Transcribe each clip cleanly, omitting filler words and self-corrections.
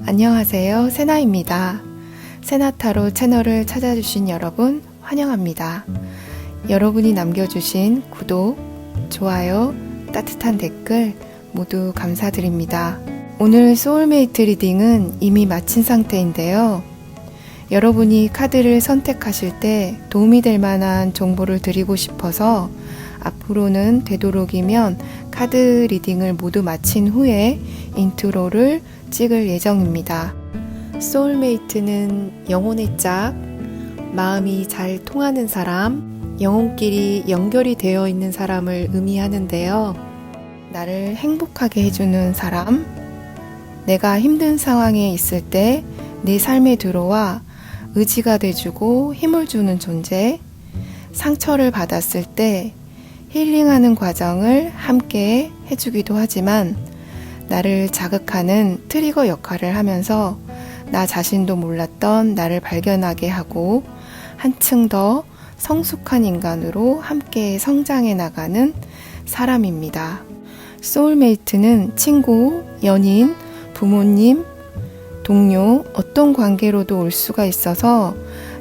안녕하세요. 세나입니다. 세나타로 채널을 찾아주신 여러분 환영합니다. 여러분이 남겨주신 구독, 좋아요, 따뜻한 댓글 모두 감사드립니다. 오늘 소울메이트 리딩은 이미 마친 상태인데요. 여러분이 카드를 선택하실 때 도움이 될 만한 정보를 드리고 싶어서 앞으로는 되도록이면 카드 리딩을 모두 마친 후에 인트로를 찍을 예정입니다. 소울메이트는 영혼의 짝, 마음이 잘 통하는 사람, 영혼끼리 연결이 되어 있는 사람을 의미하는데요. 나를 행복하게 해주는 사람, 내가 힘든 상황에 있을 때 내 삶에 들어와 의지가 돼주고 힘을 주는 존재, 상처를 받았을 때 힐링하는 과정을 함께 해주기도 하지만 나를 자극하는 트리거 역할을 하면서 나 자신도 몰랐던 나를 발견하게 하고 한층 더 성숙한 인간으로 함께 성장해 나가는 사람입니다. 소울메이트는 친구, 연인, 부모님, 동료, 어떤 관계로도 올 수가 있어서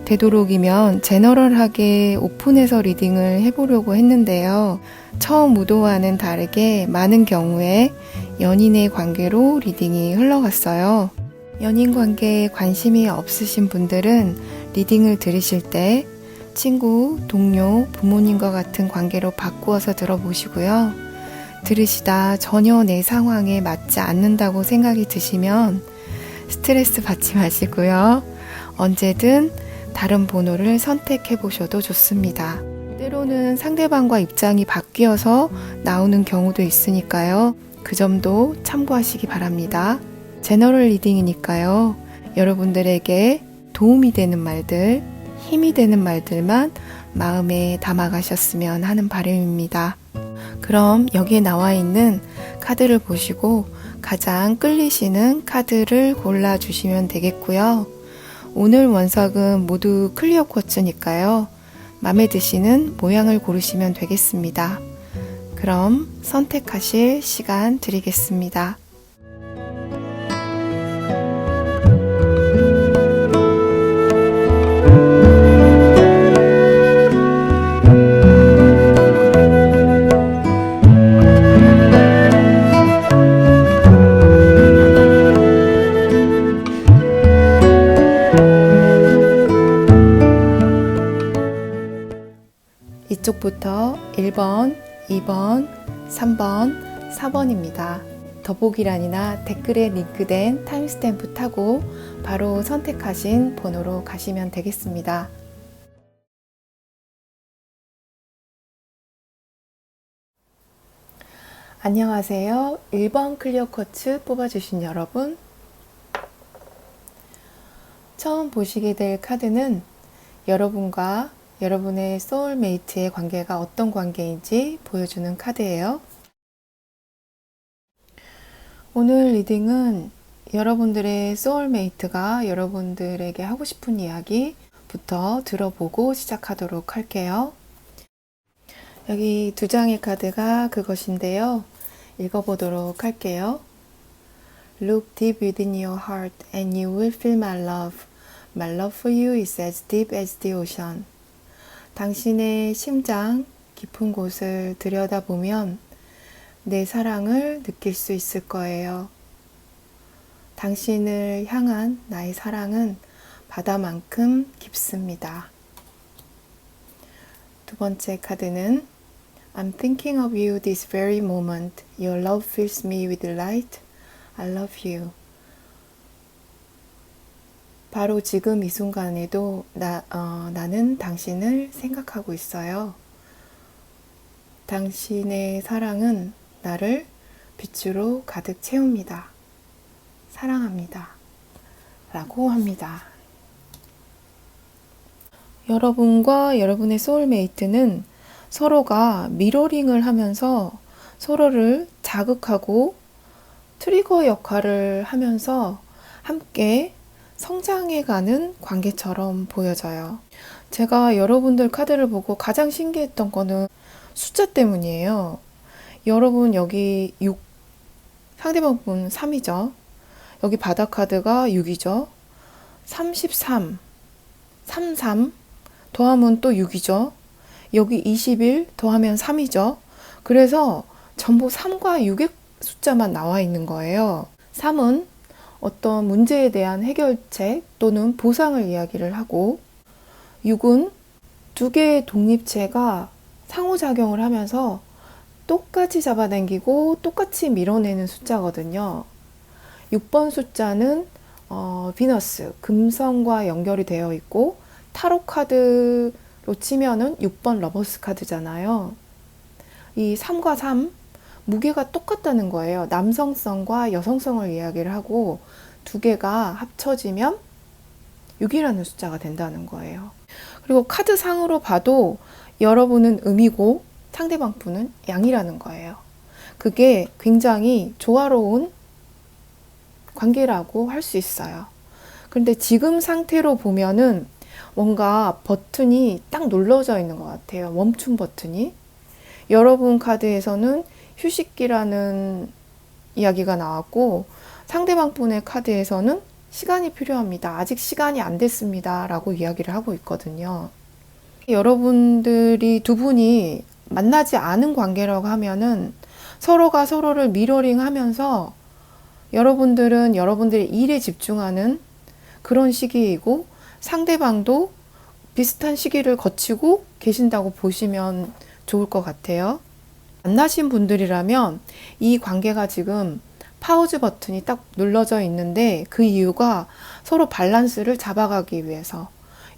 되도록이면 제너럴하게 오픈해서 리딩을 해보려고 했는데요. 처음 무도와는 다르게 많은 경우에 연인의 관계로 리딩이 흘러갔어요. 연인 관계에 관심이 없으신 분들은 리딩을 들으실 때 친구, 동료, 부모님과 같은 관계로 바꾸어서 들어보시고요. 들으시다 전혀 내 상황에 맞지 않는다고 생각이 드시면 스트레스 받지 마시고요. 언제든 다른 번호를 선택해 보셔도 좋습니다. 때로는 상대방과 입장이 바뀌어서 나오는 경우도 있으니까요. 그 점도 참고하시기 바랍니다. 제너럴 리딩이니까요. 여러분들에게 도움이 되는 말들, 힘이 되는 말들만 마음에 담아가셨으면 하는 바람입니다. 그럼 여기에 나와 있는 카드를 보시고 가장 끌리시는 카드를 골라주시면 되겠고요. 오늘 원석은 모두 클리어 쿼츠니까요. 마음에 드시는 모양을 고르시면 되겠습니다. 그럼 선택하실 시간 드리겠습니다. 이쪽부터 1번, 2번, 3번, 4번입니다. 더보기란이나 댓글에 링크된 타임스탬프 타고 바로 선택하신 번호로 가시면 되겠습니다. 안녕하세요. 1번 클리어 쿼츠 뽑아주신 여러분. 처음 보시게 될 카드는 여러분과 여러분의 소울메이트의 관계가 어떤 관계인지 보여주는 카드예요. 오늘 리딩은 여러분들의 소울메이트가 여러분들에게 하고 싶은 이야기부터 들어보고 시작하도록 할게요. 여기 두 장의 카드가 그것인데요. 읽어보도록 할게요. Look deep within your heart and you will feel my love. My love for you is as deep as the ocean. 당신의 심장 깊은 곳을 들여다보면 내 사랑을 느낄 수 있을 거예요. 당신을 향한 나의 사랑은 바다만큼 깊습니다. 두 번째 카드는 I'm thinking of you this very moment. Your love fills me with light. I love you. 바로 지금 이 순간에도 나는 당신을 생각하고 있어요. 당신의 사랑은 나를 빛으로 가득 채웁니다. 사랑합니다. 라고 합니다. 여러분과 여러분의 소울메이트는 서로가 미러링을 하면서 서로를 자극하고 트리거 역할을 하면서 함께 성장해가는 관계처럼 보여져요. 제가 여러분들 카드를 보고 가장 신기했던 거는 숫자 때문이에요. 여러분 여기 6, 상대방 분 3이죠. 여기 바다 카드가 6이죠. 33, 33 더하면 또 6이죠. 여기 21 더하면 3이죠. 그래서 전부 3과 6의 숫자만 나와 있는 거예요. 3은 어떤 문제에 대한 해결책 또는 보상을 이야기를 하고, 6은 두 개의 독립체가 상호작용을 하면서 똑같이 잡아당기고 똑같이 밀어내는 숫자거든요. 6번 숫자는 비너스, 금성과 연결이 되어 있고, 타로 카드로 치면은 6번 러버스 카드잖아요. 이 3과 3, 무게가 똑같다는 거예요. 남성성과 여성성을 이야기를 하고 두 개가 합쳐지면 6이라는 숫자가 된다는 거예요. 그리고 카드상으로 봐도 여러분은 음이고 상대방 분은 양이라는 거예요. 그게 굉장히 조화로운 관계라고 할 수 있어요. 그런데 지금 상태로 보면은 뭔가 버튼이 딱 눌러져 있는 것 같아요. 멈춤 버튼이. 여러분 카드에서는 휴식기라는 이야기가 나왔고, 상대방 분의 카드에서는 시간이 필요합니다. 아직 시간이 안 됐습니다. 라고 이야기를 하고 있거든요. 여러분들이 두 분이 만나지 않은 관계라고 하면은 서로가 서로를 미러링 하면서 여러분들은 여러분들의 일에 집중하는 그런 시기이고, 상대방도 비슷한 시기를 거치고 계신다고 보시면 좋을 것 같아요. 만나신 분들이라면 이 관계가 지금 파우즈 버튼이 딱 눌러져 있는데, 그 이유가 서로 밸런스를 잡아가기 위해서,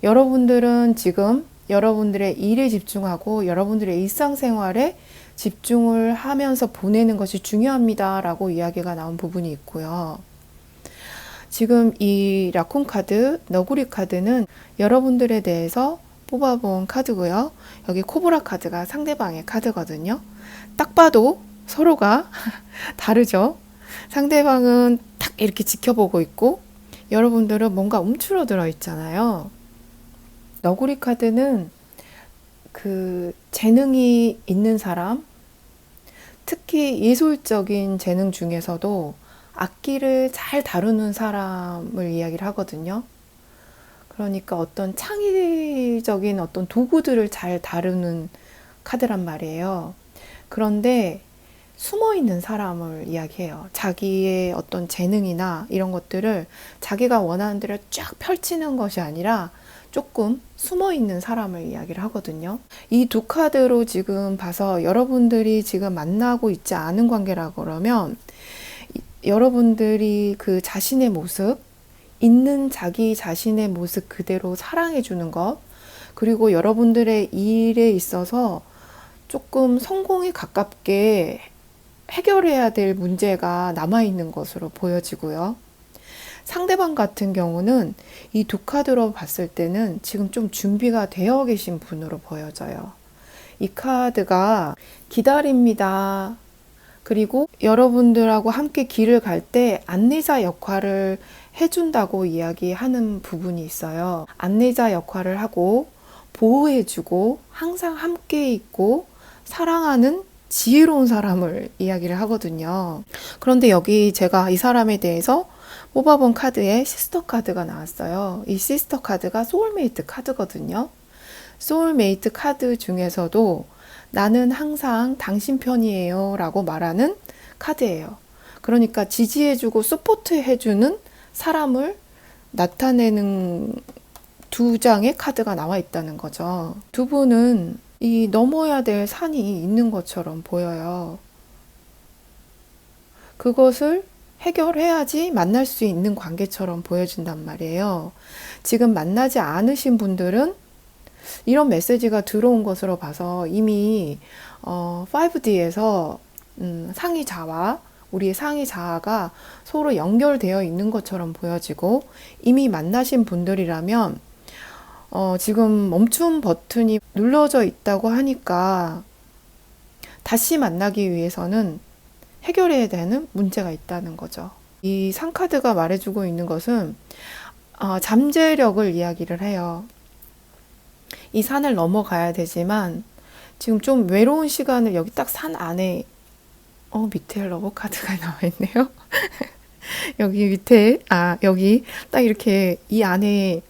여러분들은 지금 여러분들의 일에 집중하고 여러분들의 일상생활에 집중을 하면서 보내는 것이 중요합니다 라고 이야기가 나온 부분이 있고요. 지금 이 라쿤 카드, 너구리 카드는 여러분들에 대해서 뽑아본 카드고요. 여기 코브라 카드가 상대방의 카드거든요. 딱 봐도 서로가 다르죠. 상대방은 딱 이렇게 지켜보고 있고, 여러분들은 뭔가 움츠러들어 있잖아요. 너구리 카드는 그 재능이 있는 사람, 특히 예술적인 재능 중에서도 악기를 잘 다루는 사람을 이야기를 하거든요. 그러니까 어떤 창의적인 어떤 도구들을 잘 다루는 카드란 말이에요. 그런데 숨어 있는 사람을 이야기해요. 자기의 어떤 재능이나 이런 것들을 자기가 원하는 대로 쫙 펼치는 것이 아니라 조금 숨어 있는 사람을 이야기를 하거든요. 이 두 카드로 지금 봐서 여러분들이 지금 만나고 있지 않은 관계라 그러면, 여러분들이 그 자신의 모습, 있는 자기 자신의 모습 그대로 사랑해 주는 것, 그리고 여러분들의 일에 있어서 조금 성공에 가깝게 해결해야 될 문제가 남아있는 것으로 보여지고요. 상대방 같은 경우는 이 두 카드로 봤을 때는 지금 좀 준비가 되어 계신 분으로 보여져요. 이 카드가 기다립니다. 그리고 여러분들하고 함께 길을 갈 때 안내자 역할을 해준다고 이야기하는 부분이 있어요. 안내자 역할을 하고 보호해주고 항상 함께 있고 사랑하는 지혜로운 사람을 이야기를 하거든요. 그런데 여기 제가 이 사람에 대해서 뽑아본 카드에 시스터 카드가 나왔어요. 이 시스터 카드가 소울메이트 카드거든요. 소울메이트 카드 중에서도 나는 항상 당신 편이에요 라고 말하는 카드예요. 그러니까 지지해주고 서포트해주는 사람을 나타내는 두 장의 카드가 나와 있다는 거죠. 두 분은 이 넘어야 될 산이 있는 것처럼 보여요. 그것을 해결해야지 만날 수 있는 관계처럼 보여진단 말이에요. 지금 만나지 않으신 분들은 이런 메시지가 들어온 것으로 봐서 이미 5D에서 상의 자와 우리의 상의 자아가 서로 연결되어 있는 것처럼 보여지고, 이미 만나신 분들이라면 지금 멈춤 버튼이 눌러져 있다고 하니까 다시 만나기 위해서는 해결해야 되는 문제가 있다는 거죠. 이 상카드가 말해주고 있는 것은 잠재력을 이야기를 해요. 이 산을 넘어가야 되지만 지금 좀 외로운 시간을 여기 딱 산 안에 밑에 러버 카드가 나와 있네요. 여기 밑에, 여기 딱 이렇게 이 안에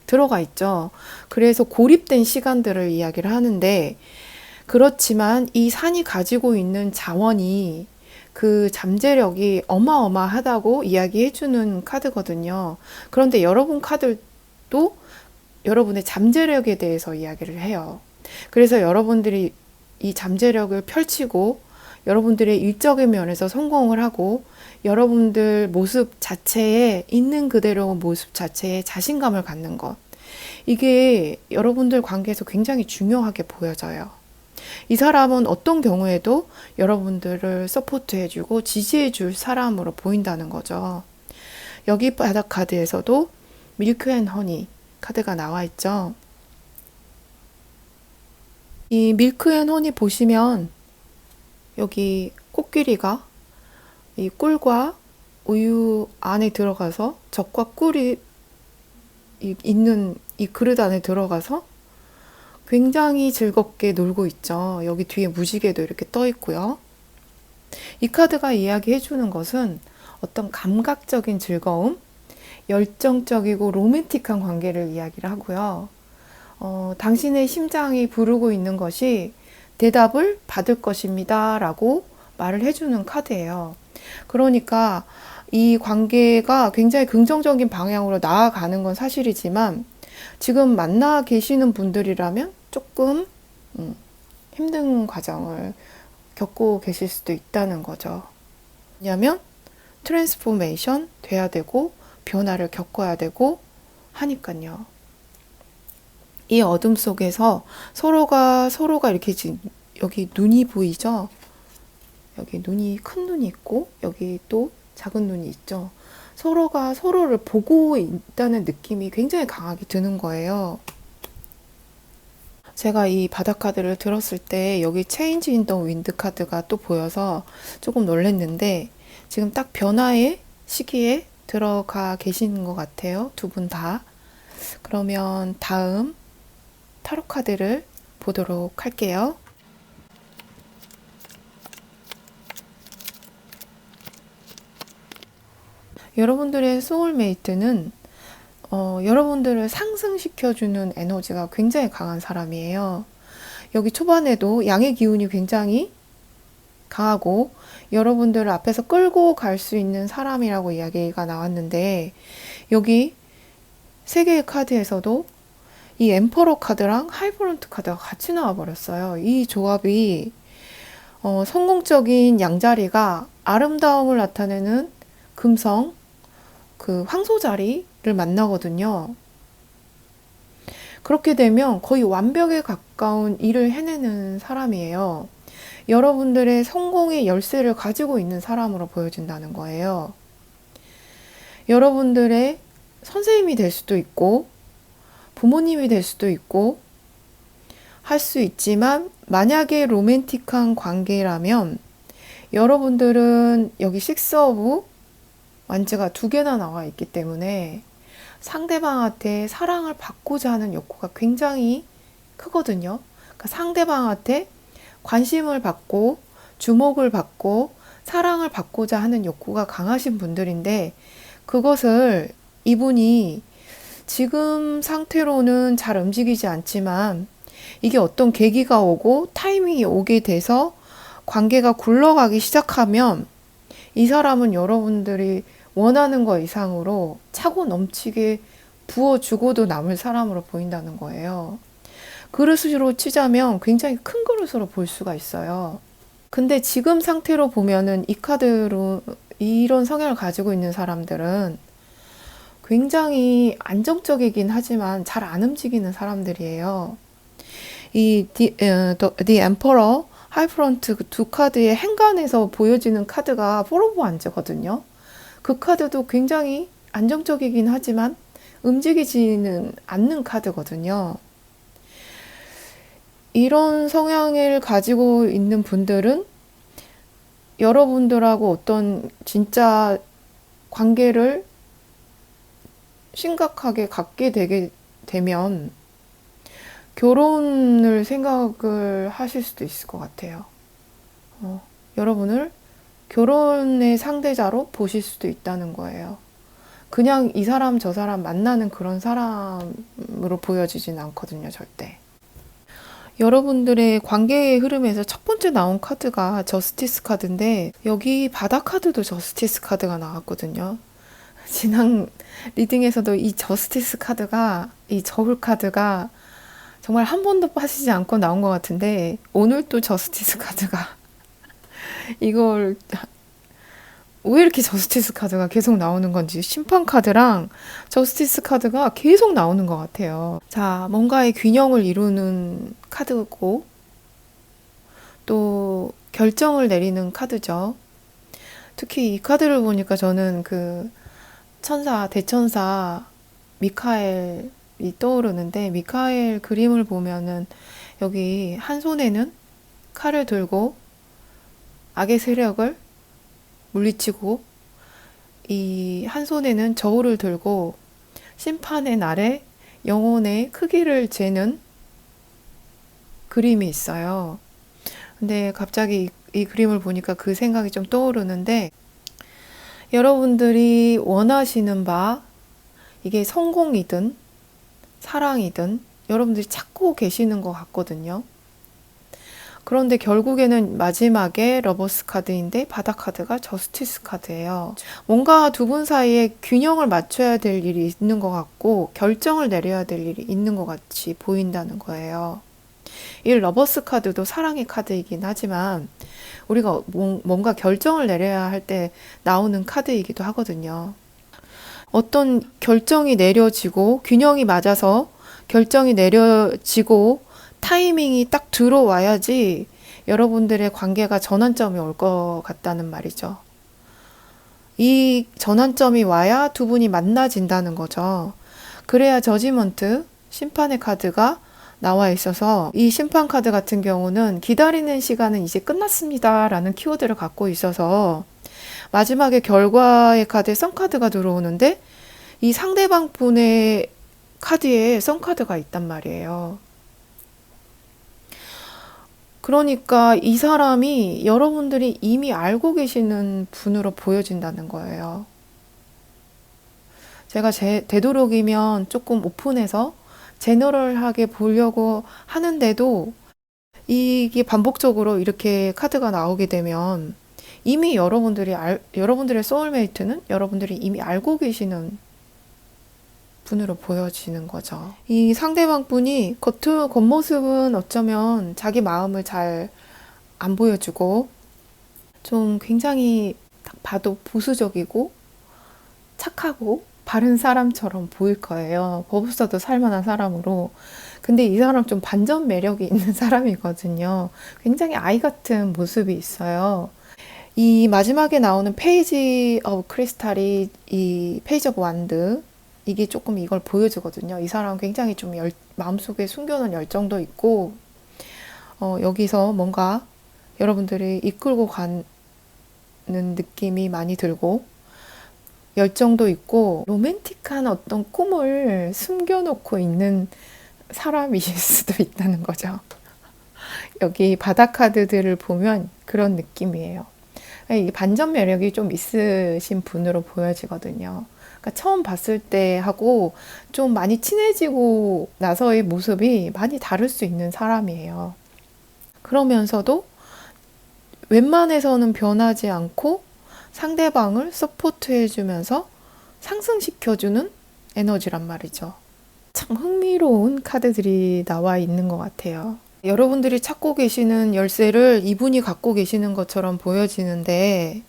들어가 있죠. 그래서 고립된 시간들을 이야기를 하는데, 그렇지만 이 산이 가지고 있는 자원이 그 잠재력이 어마어마하다고 이야기해주는 카드거든요. 그런데 여러분 카드도 여러분의 잠재력에 대해서 이야기를 해요. 그래서 여러분들이 이 잠재력을 펼치고 여러분들의 일적인 면에서 성공을 하고 여러분들 모습 자체에 있는 그대로 모습 자체에 자신감을 갖는 것. 이게 여러분들 관계에서 굉장히 중요하게 보여져요. 이 사람은 어떤 경우에도 여러분들을 서포트해주고 지지해줄 사람으로 보인다는 거죠. 여기 바닥 카드에서도 밀크 앤 허니 카드가 나와 있죠. 이 밀크 앤 허니 보시면 여기 코끼리가 이 꿀과 우유 안에 들어가서 젖과 꿀이 있는 이 그릇 안에 들어가서 굉장히 즐겁게 놀고 있죠. 여기 뒤에 무지개도 이렇게 떠 있고요. 이 카드가 이야기해 주는 것은 어떤 감각적인 즐거움, 열정적이고 로맨틱한 관계를 이야기를 하고요. 당신의 심장이 부르고 있는 것이 대답을 받을 것입니다 라고 말을 해주는 카드예요. 그러니까 이 관계가 굉장히 긍정적인 방향으로 나아가는 건 사실이지만 지금 만나 계시는 분들이라면 조금 힘든 과정을 겪고 계실 수도 있다는 거죠. 왜냐하면 트랜스포메이션 돼야 되고 변화를 겪어야 되고 하니까요. 이 어둠 속에서 서로가 이렇게 지금 여기 눈이 보이죠? 여기 큰 눈이 있고 여기 또 작은 눈이 있죠. 서로가 서로를 보고 있다는 느낌이 굉장히 강하게 드는 거예요. 제가 이 바닥 카드를 들었을 때 여기 체인지 인 더 윈드 카드가 또 보여서 조금 놀랐는데 지금 딱 변화의 시기에 들어가 계시는 것 같아요. 두 분 다. 그러면 다음 타로 카드를 보도록 할게요. 여러분들의 소울메이트는 여러분들을 상승시켜주는 에너지가 굉장히 강한 사람이에요. 여기 초반에도 양의 기운이 굉장히 강하고 여러분들을 앞에서 끌고 갈 수 있는 사람이라고 이야기가 나왔는데 여기 세 개의 카드에서도 이 엠퍼러 카드랑 하이브런트 카드가 같이 나와버렸어요. 이 조합이 성공적인 양자리가 아름다움을 나타내는 금성, 그 황소 자리를 만나거든요. 그렇게 되면 거의 완벽에 가까운 일을 해내는 사람이에요. 여러분들의 성공의 열쇠를 가지고 있는 사람으로 보여진다는 거예요. 여러분들의 선생님이 될 수도 있고 부모님이 될 수도 있고 할 수 있지만 만약에 로맨틱한 관계라면 여러분들은 여기 식스 오브 완즈가 두 개나 나와 있기 때문에 상대방한테 사랑을 받고자 하는 욕구가 굉장히 크거든요. 그러니까 상대방한테 관심을 받고 주목을 받고 사랑을 받고자 하는 욕구가 강하신 분들인데 그것을 이분이 지금 상태로는 잘 움직이지 않지만 이게 어떤 계기가 오고 타이밍이 오게 돼서 관계가 굴러가기 시작하면 이 사람은 여러분들이 원하는 것 이상으로 차고 넘치게 부어주고도 남을 사람으로 보인다는 거예요. 그릇으로 치자면 굉장히 큰 그릇으로 볼 수가 있어요. 근데 지금 상태로 보면은 이 카드로 이런 성향을 가지고 있는 사람들은 굉장히 안정적이긴 하지만 잘 안 움직이는 사람들이에요. 이 The Emperor, 하이프런트 두 카드의 행간에서 보여지는 카드가 포 오브 완즈거든요. 그 카드도 굉장히 안정적이긴 하지만 움직이지는 않는 카드거든요. 이런 성향을 가지고 있는 분들은 여러분들하고 어떤 진짜 관계를 심각하게 갖게 되면 결혼을 생각을 하실 수도 있을 것 같아요. 여러분을 결혼의 상대자로 보실 수도 있다는 거예요. 그냥 이 사람 저 사람 만나는 그런 사람으로 보여지진 않거든요, 절대. 여러분들의 관계의 흐름에서 첫 번째 나온 카드가 저스티스 카드인데, 여기 바다 카드도 저스티스 카드가 나왔거든요. 지난 리딩에서도 이 저스티스 카드가, 이 저울 카드가 정말 한 번도 빠지지 않고 나온 것 같은데, 오늘 또 저스티스 카드가 이걸 왜 이렇게 저스티스 카드가 계속 나오는 건지, 심판 카드랑 저스티스 카드가 계속 나오는 것 같아요. 자, 뭔가의 균형을 이루는 카드고, 또 결정을 내리는 카드죠. 특히 이 카드를 보니까 저는 그 천사, 대천사 미카엘이 떠오르는데, 미카엘 그림을 보면은 여기 한 손에는 칼을 들고 악의 세력을 물리치고, 이 한 손에는 저울을 들고 심판의 날에 영혼의 크기를 재는 그림이 있어요. 근데 갑자기 이 그림을 보니까 그 생각이 좀 떠오르는데, 여러분들이 원하시는 바, 이게 성공이든 사랑이든 여러분들이 찾고 계시는 것 같거든요. 그런데 결국에는 마지막에 러버스 카드인데 바다 카드가 저스티스 카드예요. 뭔가 두 분 사이에 균형을 맞춰야 될 일이 있는 것 같고, 결정을 내려야 될 일이 있는 것 같이 보인다는 거예요. 이 러버스 카드도 사랑의 카드이긴 하지만, 우리가 뭔가 결정을 내려야 할 때 나오는 카드이기도 하거든요. 어떤 결정이 내려지고 균형이 맞아서 결정이 내려지고 타이밍이 딱 들어와야지 여러분들의 관계가 전환점이 올 것 같다는 말이죠. 이 전환점이 와야 두 분이 만나진다는 거죠. 그래야 저지먼트, 심판의 카드가 나와 있어서, 이 심판 카드 같은 경우는 기다리는 시간은 이제 끝났습니다 라는 키워드를 갖고 있어서, 마지막에 결과의 카드에 썬카드가 들어오는데, 이 상대방 분의 카드에 썬카드가 있단 말이에요. 그러니까 이 사람이 여러분들이 이미 알고 계시는 분으로 보여진다는 거예요. 제가 되도록이면 조금 오픈해서 제너럴하게 보려고 하는데도, 이게 반복적으로 이렇게 카드가 나오게 되면 이미 여러분들의 소울메이트는 여러분들이 이미 알고 계시는 분으로 보여지는 거죠. 이 상대방 분이 겉모습은 어쩌면 자기 마음을 잘 안 보여주고, 좀 굉장히 딱 봐도 보수적이고 착하고 바른 사람처럼 보일 거예요. 법없어도 살만한 사람으로. 근데 이 사람 좀 반전 매력이 있는 사람이거든요. 굉장히 아이 같은 모습이 있어요. 이 마지막에 나오는 페이지 오브 크리스탈이 이 페이지 오브 완드, 이게 조금 이걸 보여주거든요. 이 사람은 굉장히 좀 마음속에 숨겨놓은 열정도 있고, 여기서 뭔가 여러분들이 이끌고 가는 느낌이 많이 들고, 열정도 있고, 로맨틱한 어떤 꿈을 숨겨놓고 있는 사람이실 수도 있다는 거죠. 여기 바다 카드들을 보면 그런 느낌이에요. 이 반전 매력이 좀 있으신 분으로 보여지거든요. 그러니까 처음 봤을 때 하고 좀 많이 친해지고 나서의 모습이 많이 다를 수 있는 사람이에요. 그러면서도 웬만해서는 변하지 않고 상대방을 서포트해주면서 상승시켜주는 에너지란 말이죠. 참 흥미로운 카드들이 나와 있는 것 같아요. 여러분들이 찾고 계시는 열쇠를 이분이 갖고 계시는 것처럼 보여지는데,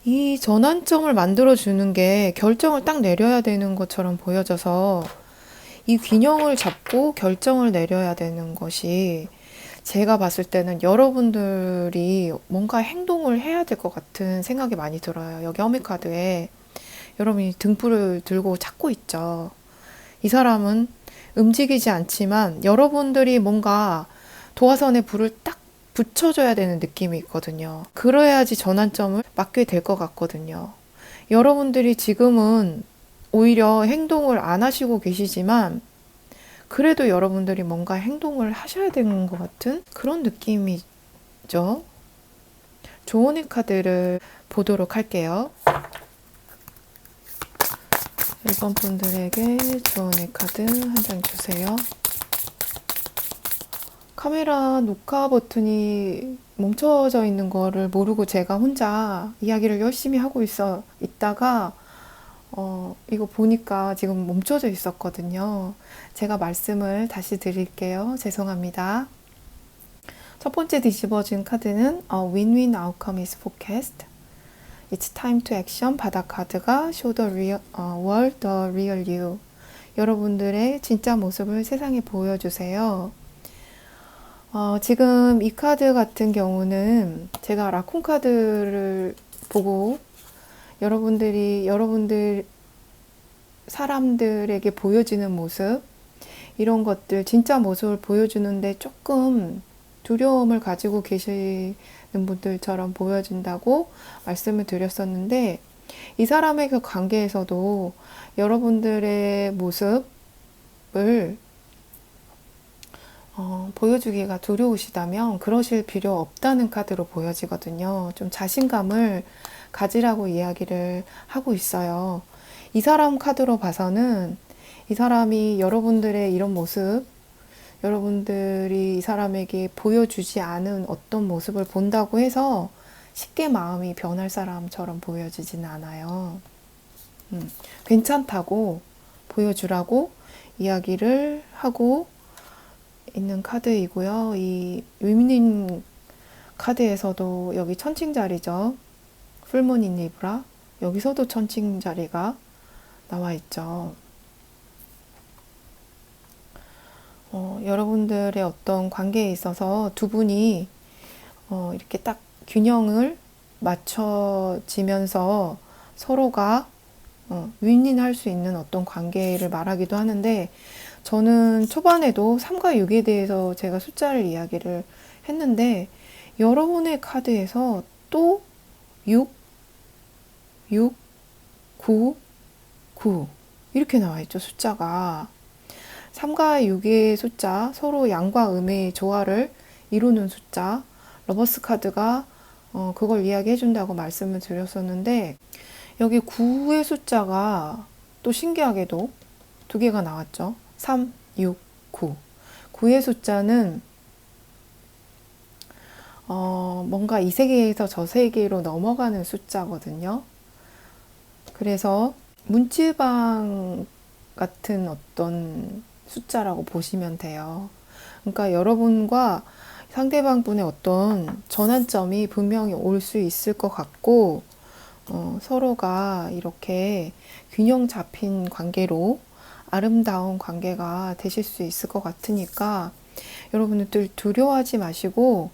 이 전환점을 만들어주는 게 결정을 딱 내려야 되는 것처럼 보여져서, 이 균형을 잡고 결정을 내려야 되는 것이, 제가 봤을 때는 여러분들이 뭔가 행동을 해야 될 것 같은 생각이 많이 들어요. 여기 허미카드에 여러분이 등불을 들고 찾고 있죠. 이 사람은 움직이지 않지만 여러분들이 뭔가 도화선에 불을 딱 붙여줘야 되는 느낌이 있거든요. 그래야지 전환점을 맞게 될 것 같거든요. 여러분들이 지금은 오히려 행동을 안 하시고 계시지만, 그래도 여러분들이 뭔가 행동을 하셔야 되는 것 같은 그런 느낌이죠. 조언의 카드를 보도록 할게요. 1번 분들에게 조언의 카드 한 장 주세요. 카메라 녹화 버튼이 멈춰져 있는 거를 모르고 제가 혼자 이야기를 열심히 하고 있다가 이거 보니까 지금 멈춰져 있었거든요. 제가 말씀을 다시 드릴게요. 죄송합니다. 첫 번째 뒤집어진 카드는 Win-win outcome is forecast. It's time to action. 바닥 카드가 Show the real, world the real you. 여러분들의 진짜 모습을 세상에 보여주세요. 지금 이 카드 같은 경우는 제가 라쿤 카드를 보고 여러분들 사람들에게 보여지는 모습, 이런 것들, 진짜 모습을 보여주는데 조금 두려움을 가지고 계시는 분들처럼 보여진다고 말씀을 드렸었는데, 이 사람의 그 관계에서도 여러분들의 모습을 보여주기가 두려우시다면 그러실 필요 없다는 카드로 보여지거든요. 좀 자신감을 가지라고 이야기를 하고 있어요. 이 사람 카드로 봐서는 이 사람이 여러분들의 이런 모습, 여러분들이 이 사람에게 보여주지 않은 어떤 모습을 본다고 해서 쉽게 마음이 변할 사람처럼 보여지진 않아요. 괜찮다고 보여주라고 이야기를 하고 있는 카드이고요. 이 위민 카드에서도 여기 천칭자리죠. 풀문 인 리브라. 여기서도 천칭자리가 나와 있죠. 여러분들의 어떤 관계에 있어서 두 분이 이렇게 딱 균형을 맞춰지면서 서로가 윈윈할 수 있는 어떤 관계를 말하기도 하는데, 저는 초반에도 3과 6에 대해서 제가 숫자를 이야기를 했는데, 여러분의 카드에서 또 6, 6, 9, 9 이렇게 나와 있죠. 숫자가 3과 6의 숫자, 서로 양과 음의 조화를 이루는 숫자, 러버스 카드가 그걸 이야기해 준다고 말씀을 드렸었는데, 여기 9의 숫자가 또 신기하게도 두 개가 나왔죠. 3, 6, 9. 9의 숫자는 뭔가 이 세계에서 저 세계로 넘어가는 숫자거든요. 그래서 문지방 같은 어떤 숫자라고 보시면 돼요. 그러니까 여러분과 상대방 분의 어떤 전환점이 분명히 올 수 있을 것 같고, 서로가 이렇게 균형 잡힌 관계로 아름다운 관계가 되실 수 있을 것 같으니까, 여러분들 두려워하지 마시고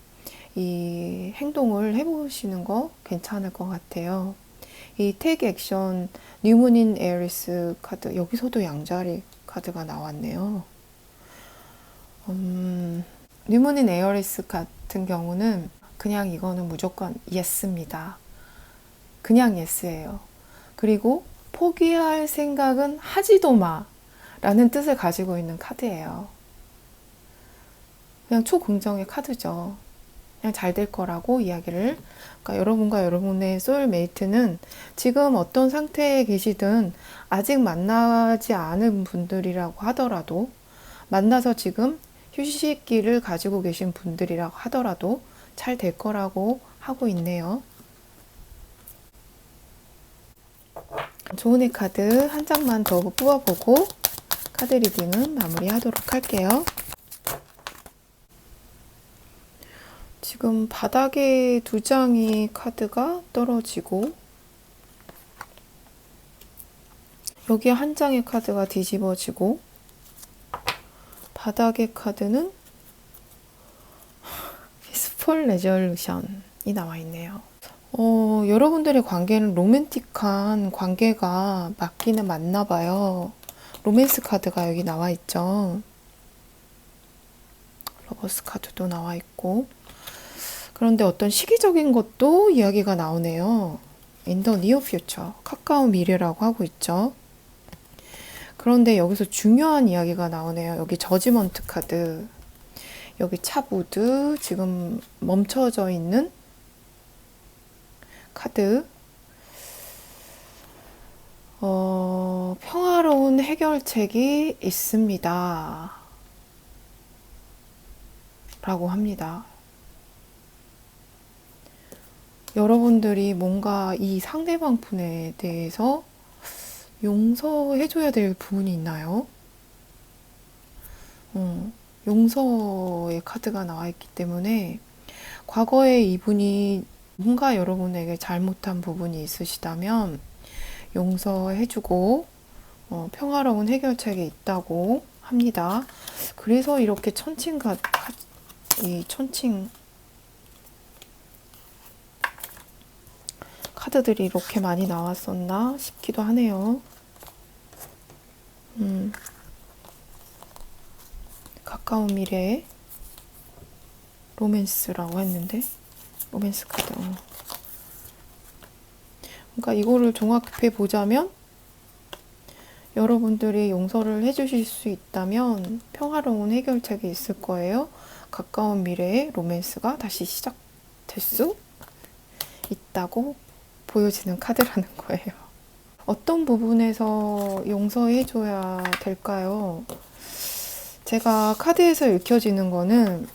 이 행동을 해보시는 거 괜찮을 것 같아요. 이 Take Action, 뉴문인 에리스 카드, 여기서도 양자리 카드가 나왔네요. 뉴문인 에어리스 같은 경우는 그냥 이거는 무조건 예스입니다. 그냥 예스예요. 그리고 포기할 생각은 하지도 마 라는 뜻을 가지고 있는 카드예요. 그냥 초긍정의 카드죠. 그냥 잘 될 거라고 이야기를. 그러니까 여러분과 여러분의 소울메이트는 지금 어떤 상태에 계시든, 아직 만나지 않은 분들이라고 하더라도, 만나서 지금 휴식기를 가지고 계신 분들이라고 하더라도 잘 될 거라고 하고 있네요. 조은의 카드 한 장만 더 뽑아보고 카드 리딩은 마무리하도록 할게요. 지금 바닥에 두 장의 카드가 떨어지고, 여기에 한 장의 카드가 뒤집어지고, 바닥의 카드는 Peaceful Resolution이 나와 있네요. 여러분들의 관계는 로맨틱한 관계가 맞기는 맞나 봐요. 로맨스 카드가 여기 나와 있죠. 러버스 카드도 나와 있고, 그런데 어떤 시기적인 것도 이야기가 나오네요. In the near future, 가까운 미래라고 하고 있죠. 그런데 여기서 중요한 이야기가 나오네요. 여기 저지먼트 카드, 여기 차보드, 지금 멈춰져 있는 카드. 평화로운 해결책이 있습니다. 라고 합니다. 여러분들이 뭔가 이 상대방 분에 대해서 용서해줘야 될 부분이 있나요? 용서의 카드가 나와 있기 때문에 과거에 이분이 뭔가 여러분에게 잘못한 부분이 있으시다면 용서해주고 평화로운 해결책이 있다고 합니다. 그래서 이렇게 이 천칭 카드들이 이렇게 많이 나왔었나 싶기도 하네요. 가까운 미래 로맨스라고 했는데 로맨스 카드. 그러니까 이거를 종합해 보자면 여러분들이 용서를 해주실 수 있다면 평화로운 해결책이 있을 거예요. 가까운 미래에 로맨스가 다시 시작될 수 있다고 보여지는 카드라는 거예요. 어떤 부분에서 용서해줘야 될까요? 제가 카드에서 읽혀지는 거는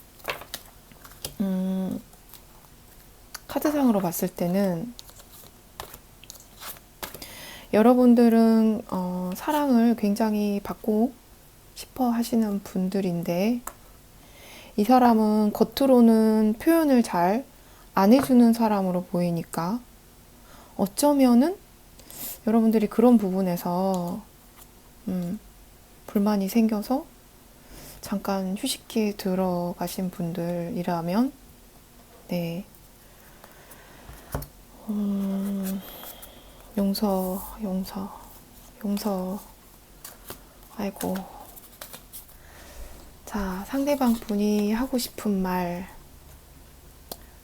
카드상으로 봤을 때는 여러분들은 사랑을 굉장히 받고 싶어 하시는 분들인데 이 사람은 겉으로는 표현을 잘 안 해주는 사람으로 보이니까 어쩌면은 여러분들이 그런 부분에서 불만이 생겨서 잠깐 휴식기에 들어가신 분들이라면 네 용서 아이고. 자, 상대방 분이 하고 싶은 말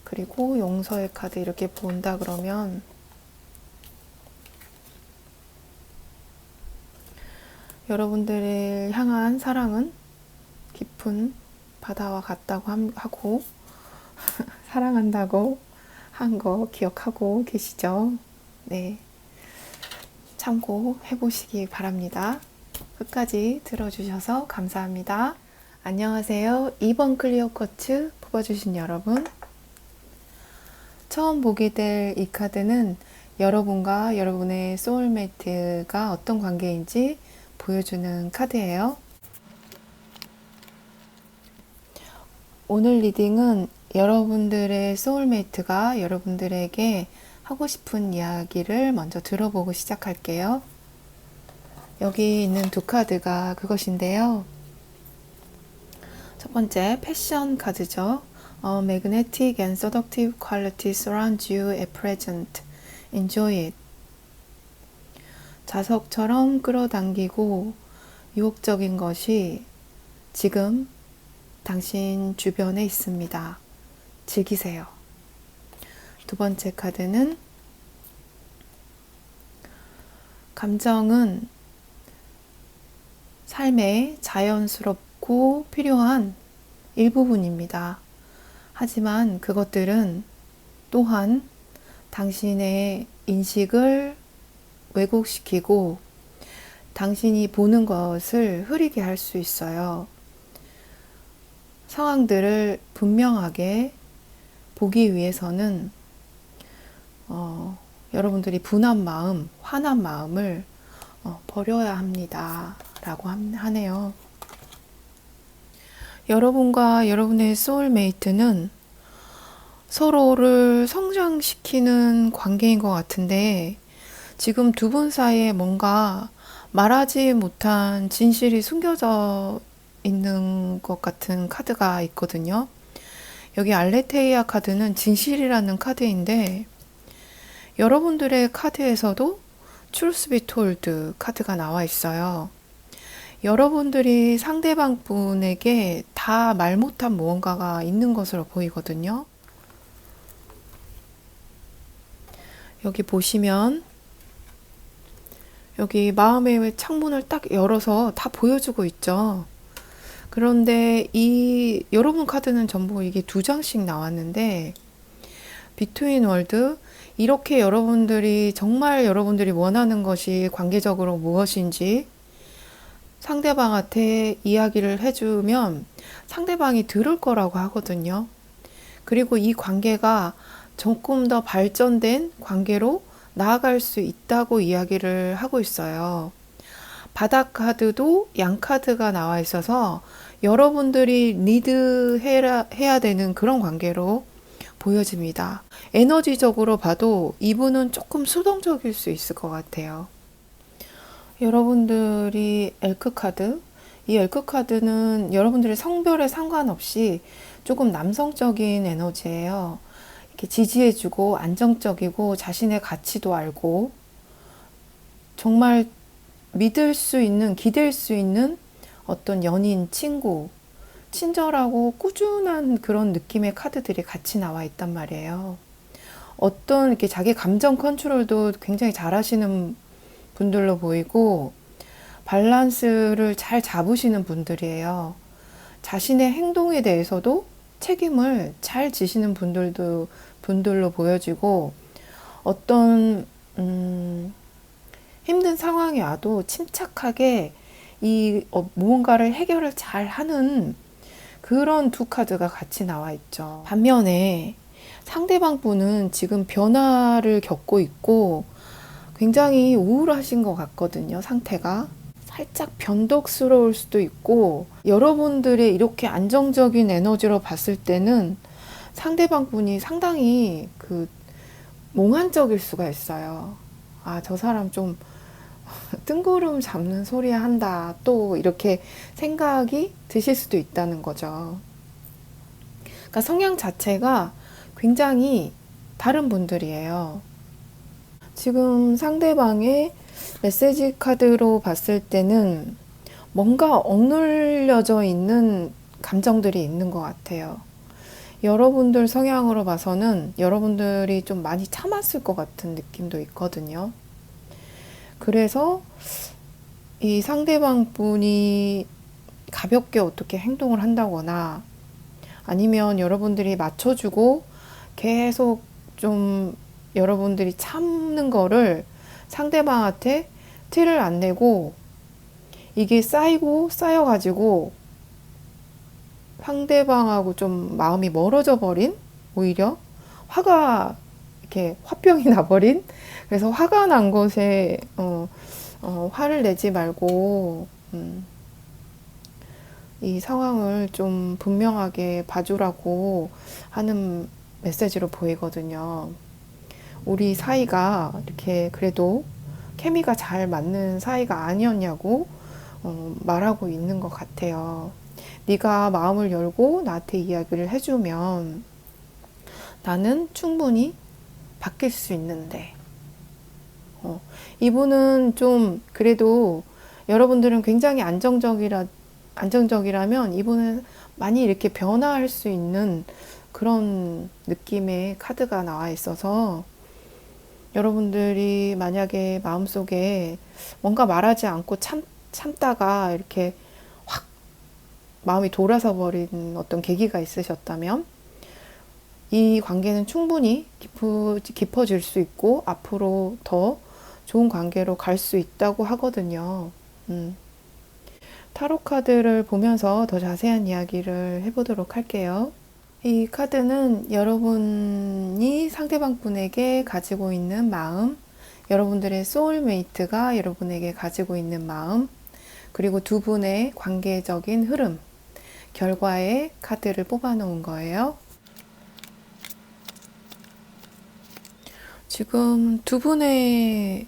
그리고 용서의 카드 이렇게 본다 그러면 여러분들을 향한 사랑은 깊은 바다와 같다고 하고 사랑한다고 한 거 기억하고 계시죠? 네, 참고해 보시기 바랍니다. 끝까지 들어주셔서 감사합니다. 안녕하세요. 2번 클리어 쿼츠 뽑아주신 여러분, 처음 보게 될 이 카드는 여러분과 여러분의 소울메이트가 어떤 관계인지 보여주는 카드예요. 오늘 리딩은 여러분들의 소울메이트가 여러분들에게 하고 싶은 이야기를 먼저 들어보고 시작할게요. 여기 있는 두 카드가 그것인데요. 첫 번째 패션 카드죠. Magnetic and seductive quality surround you at present. Enjoy it. 자석처럼 끌어당기고 유혹적인 것이 지금 당신 주변에 있습니다. 즐기세요. 두 번째 카드는 감정은 삶에 자연스럽고 필요한 일부분입니다. 하지만 그것들은 또한 당신의 인식을 왜곡시키고 당신이 보는 것을 흐리게 할 수 있어요. 상황들을 분명하게 보기 위해서는 여러분들이 분한 마음, 화난 마음을 버려야 합니다. 라고 하네요. 여러분과 여러분의 소울메이트는 서로를 성장시키는 관계인 것 같은데 지금 두 분 사이에 뭔가 말하지 못한 진실이 숨겨져 있는 것 같은 카드가 있거든요. 여기 알레테이아 카드는 진실이라는 카드인데 여러분들의 카드에서도 Truth be told 카드가 나와 있어요. 여러분들이 상대방 분에게 다 말 못한 무언가가 있는 것으로 보이거든요. 여기 보시면 여기 마음의 창문을 딱 열어서 다 보여주고 있죠. 그런데 이 여러분 카드는 전부 이게 두 장씩 나왔는데 비트윈 월드, 이렇게 여러분들이 정말 여러분들이 원하는 것이 관계적으로 무엇인지 상대방한테 이야기를 해주면 상대방이 들을 거라고 하거든요. 그리고 이 관계가 조금 더 발전된 관계로 나아갈 수 있다고 이야기를 하고 있어요. 바닥 카드도 양 카드가 나와 있어서 여러분들이 리드해야 되는 그런 관계로 보여집니다. 에너지적으로 봐도 이분은 조금 수동적일 수 있을 것 같아요. 여러분들이 엘크 카드, 이 엘크 카드는 여러분들의 성별에 상관없이 조금 남성적인 에너지예요. 이렇게 지지해주고 안정적이고 자신의 가치도 알고 정말 믿을 수 있는, 기댈 수 있는 어떤 연인, 친구, 친절하고 꾸준한 그런 느낌의 카드들이 같이 나와 있단 말이에요. 어떤 이렇게 자기 감정 컨트롤도 굉장히 잘 하시는 분들로 보이고 밸런스를 잘 잡으시는 분들이에요. 자신의 행동에 대해서도 책임을 잘 지시는 분들로 보여지고 어떤 힘든 상황이 와도 침착하게 무언가를 해결을 잘 하는 그런 두 카드가 같이 나와 있죠. 반면에 상대방 분은 지금 변화를 겪고 있고 굉장히 우울하신 것 같거든요. 상태가 살짝 변덕스러울 수도 있고 여러분들의 이렇게 안정적인 에너지로 봤을 때는 상대방 분이 상당히 몽환적일 수가 있어요. 아, 저 사람 좀 뜬구름 잡는 소리 한다. 또 이렇게 생각이 드실 수도 있다는 거죠. 그러니까 성향 자체가 굉장히 다른 분들이에요. 지금 상대방의 메시지 카드로 봤을 때는 뭔가 억눌려져 있는 감정들이 있는 것 같아요. 여러분들 성향으로 봐서는 여러분들이 좀 많이 참았을 것 같은 느낌도 있거든요. 그래서 이 상대방 분이 가볍게 어떻게 행동을 한다거나 아니면 여러분들이 맞춰주고 계속 좀 여러분들이 참는 거를 상대방한테 티를 안 내고 이게 쌓여가지고 상대방하고 좀 마음이 멀어져 버린 오히려 화가 이렇게 화병이 나버린 그래서 화가 난 것에 화를 내지 말고 이 상황을 좀 분명하게 봐주라고 하는 메시지로 보이거든요. 우리 사이가 이렇게 그래도 케미가 잘 맞는 사이가 아니었냐고 말하고 있는 것 같아요. 네가 마음을 열고 나한테 이야기를 해주면 나는 충분히 바뀔 수 있는데 이분은 좀 그래도 여러분들은 굉장히 안정적이라면 이분은 많이 이렇게 변화할 수 있는 그런 느낌의 카드가 나와 있어서 여러분들이 만약에 마음속에 뭔가 말하지 않고 참다가 이렇게 확 마음이 돌아서 버린 어떤 계기가 있으셨다면 이 관계는 충분히 깊어질 수 있고 앞으로 더 좋은 관계로 갈 수 있다고 하거든요. 타로 카드를 보면서 더 자세한 이야기를 해보도록 할게요. 이 카드는 여러분이 상대방 분에게 가지고 있는 마음, 여러분들의 소울메이트가 여러분에게 가지고 있는 마음, 그리고 두 분의 관계적인 흐름, 결과의 카드를 뽑아 놓은 거예요. 지금 두 분의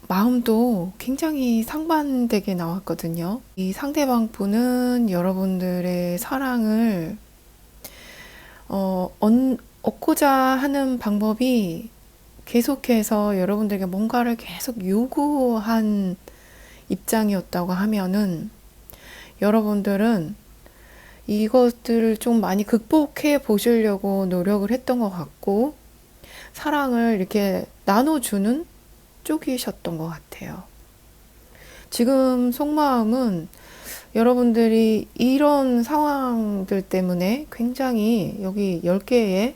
마음도 굉장히 상반되게 나왔거든요. 이 상대방 분은 여러분들의 사랑을 얻고자 하는 방법이 계속해서 여러분들에게 뭔가를 계속 요구한 입장이었다고 하면은 여러분들은 이것들을 좀 많이 극복해 보시려고 노력을 했던 것 같고 사랑을 이렇게 나눠주는 쪽이셨던 것 같아요. 지금 속마음은 여러분들이 이런 상황들 때문에 굉장히 여기 10개의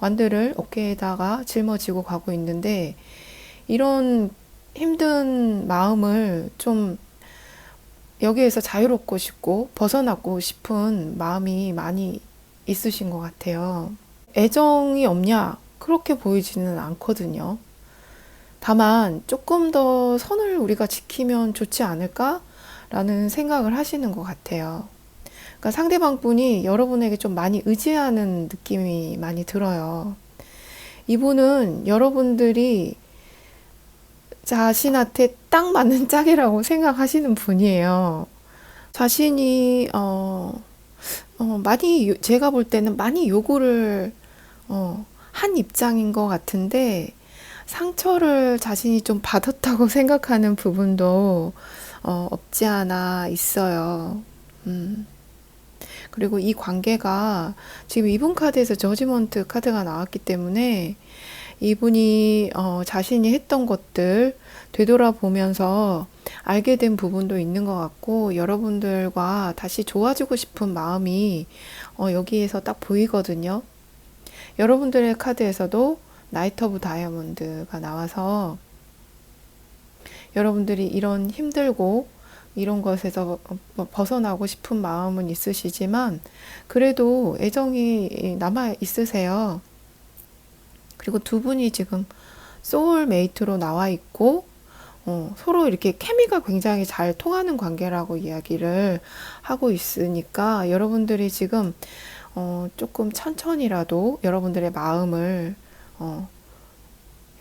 완들을 어깨에다가 짊어지고 가고 있는데, 이런 힘든 마음을 좀 여기에서 자유롭고 싶고 벗어나고 싶은 마음이 많이 있으신 것 같아요. 애정이 없냐? 그렇게 보이지는 않거든요. 다만 조금 더 선을 우리가 지키면 좋지 않을까라는 생각을 하시는 것 같아요. 그러니까 상대방 분이 여러분에게 좀 많이 의지하는 느낌이 많이 들어요. 이분은 여러분들이 자신한테 딱 맞는 짝이라고 생각하시는 분이에요. 자신이 많이 제가 볼 때는 많이 요구를 한 입장인 것 같은데, 상처를 자신이 좀 받았다고 생각하는 부분도 없지 않아 있어요. 그리고 이 관계가 지금 이분 카드에서 저지먼트 카드가 나왔기 때문에 이분이 자신이 했던 것들 되돌아보면서 알게 된 부분도 있는 것 같고, 여러분들과 다시 좋아지고 싶은 마음이 여기에서 딱 보이거든요. 여러분들의 카드에서도 나이트 오브 다이아몬드가 나와서 여러분들이 이런 힘들고 이런 것에서 벗어나고 싶은 마음은 있으시지만 그래도 애정이 남아 있으세요. 그리고 두 분이 지금 소울메이트로 나와 있고 서로 이렇게 케미가 굉장히 잘 통하는 관계라고 이야기를 하고 있으니까, 여러분들이 지금 조금 천천히라도 여러분들의 마음을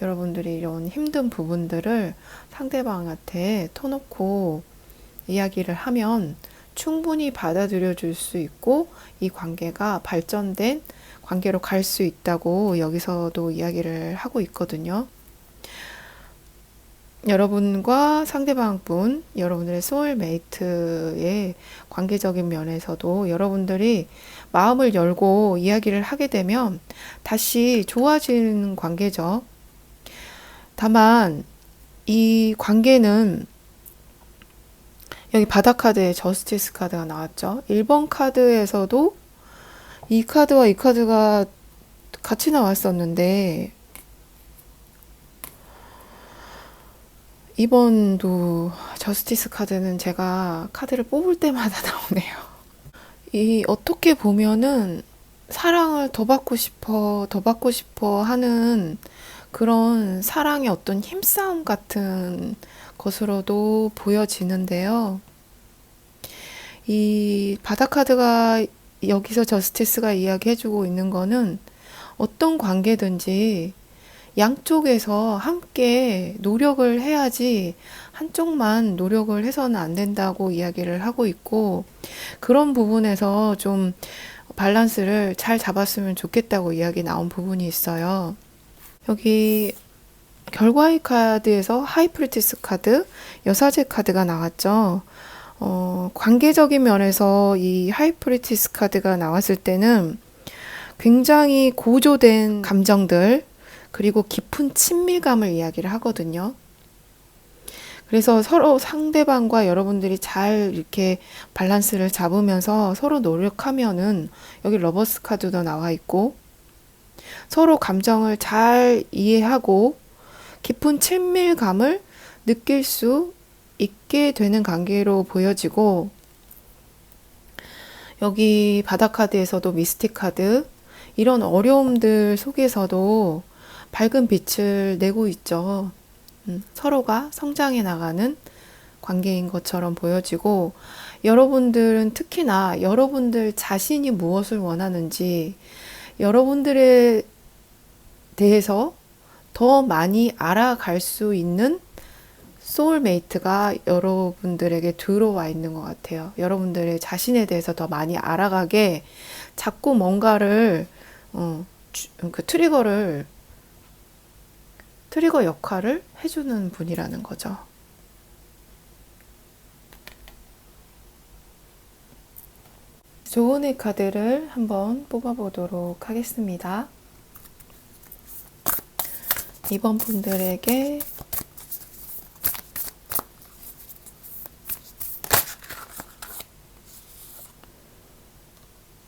여러분들이 이런 힘든 부분들을 상대방한테 터놓고 이야기를 하면 충분히 받아들여 줄 수 있고, 이 관계가 발전된 관계로 갈 수 있다고 여기서도 이야기를 하고 있거든요. 여러분과 상대방분, 여러분들의 소울메이트의 관계적인 면에서도 여러분들이 마음을 열고 이야기를 하게 되면 다시 좋아지는 관계죠. 다만 이 관계는, 여기 바다 카드에 저스티스 카드가 나왔죠. 1번 카드에서도 이 카드와 이 카드가 같이 나왔었는데, 이번도 저스티스 카드는 제가 카드를 뽑을 때마다 나오네요. 이 어떻게 보면은 사랑을 더 받고 싶어 하는 그런 사랑의 어떤 힘싸움 같은 것으로도 보여지는데요. 이 바다 카드가 여기서 저스티스가 이야기해주고 있는 거는, 어떤 관계든지 양쪽에서 함께 노력을 해야지 한쪽만 노력을 해서는 안 된다고 이야기를 하고 있고, 그런 부분에서 좀 밸런스를 잘 잡았으면 좋겠다고 이야기 나온 부분이 있어요. 여기 결과의 카드에서 하이프리티스 카드, 여사제 카드가 나왔죠. 관계적인 면에서 이 하이프리티스 카드가 나왔을 때는 굉장히 고조된 감정들, 그리고 깊은 친밀감을 이야기를 하거든요. 그래서 서로 상대방과 여러분들이 잘 이렇게 밸런스를 잡으면서 서로 노력하면은, 여기 러버스 카드도 나와 있고, 서로 감정을 잘 이해하고 깊은 친밀감을 느낄 수 있게 되는 관계로 보여지고, 여기 바다 카드에서도 미스틱 카드, 이런 어려움들 속에서도 밝은 빛을 내고 있죠. 서로가 성장해 나가는 관계인 것처럼 보여지고, 여러분들은 특히나 여러분들 자신이 무엇을 원하는지, 여러분들에 대해서 더 많이 알아갈 수 있는 소울메이트가 여러분들에게 들어와 있는 것 같아요. 여러분들의 자신에 대해서 더 많이 알아가게 자꾸 뭔가를 그 트리거 역할을 해주는 분이라는 거죠. 조언의 카드를 한번 뽑아보도록 하겠습니다. 이번 분들에게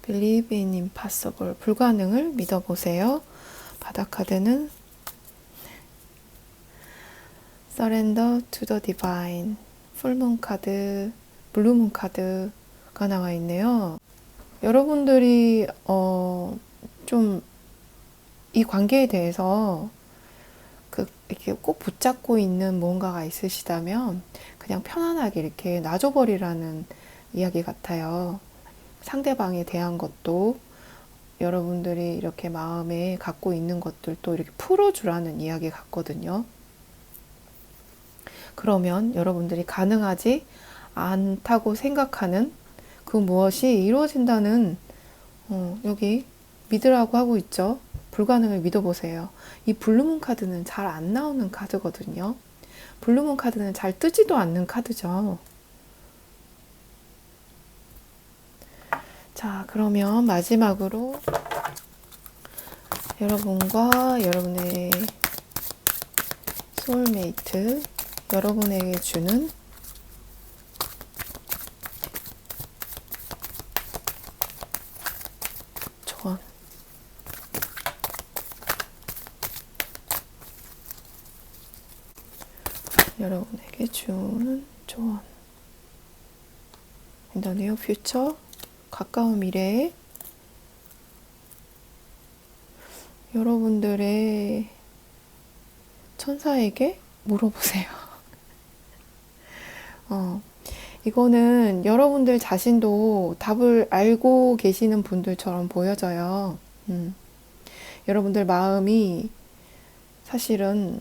Believe in impossible, 불가능을 믿어보세요. 바닥 카드는 Surrender to the Divine, 풀문 카드, 블루문 카드가 나와 있네요. 여러분들이 좀 이 관계에 대해서 이렇게 꼭 붙잡고 있는 무언가가 있으시다면 그냥 편안하게 이렇게 놔줘버리라는 이야기 같아요. 상대방에 대한 것도 여러분들이 이렇게 마음에 갖고 있는 것들도 이렇게 풀어주라는 이야기 같거든요. 그러면 여러분들이 가능하지 않다고 생각하는 그 무엇이 이루어진다는 여기 믿으라고 하고 있죠. 불가능을 믿어보세요. 이 블루문 카드는 잘 안 나오는 카드거든요. 블루문 카드는 잘 뜨지도 않는 카드죠. 자, 그러면 마지막으로 여러분과 여러분의 소울메이트, 여러분에게 주는 조언. 여러분에게 주는 조언. In the near future, 가까운 미래에 여러분들의 천사에게 물어보세요. 이거는 여러분들 자신도 답을 알고 계시는 분들처럼 보여져요. 여러분들 마음이 사실은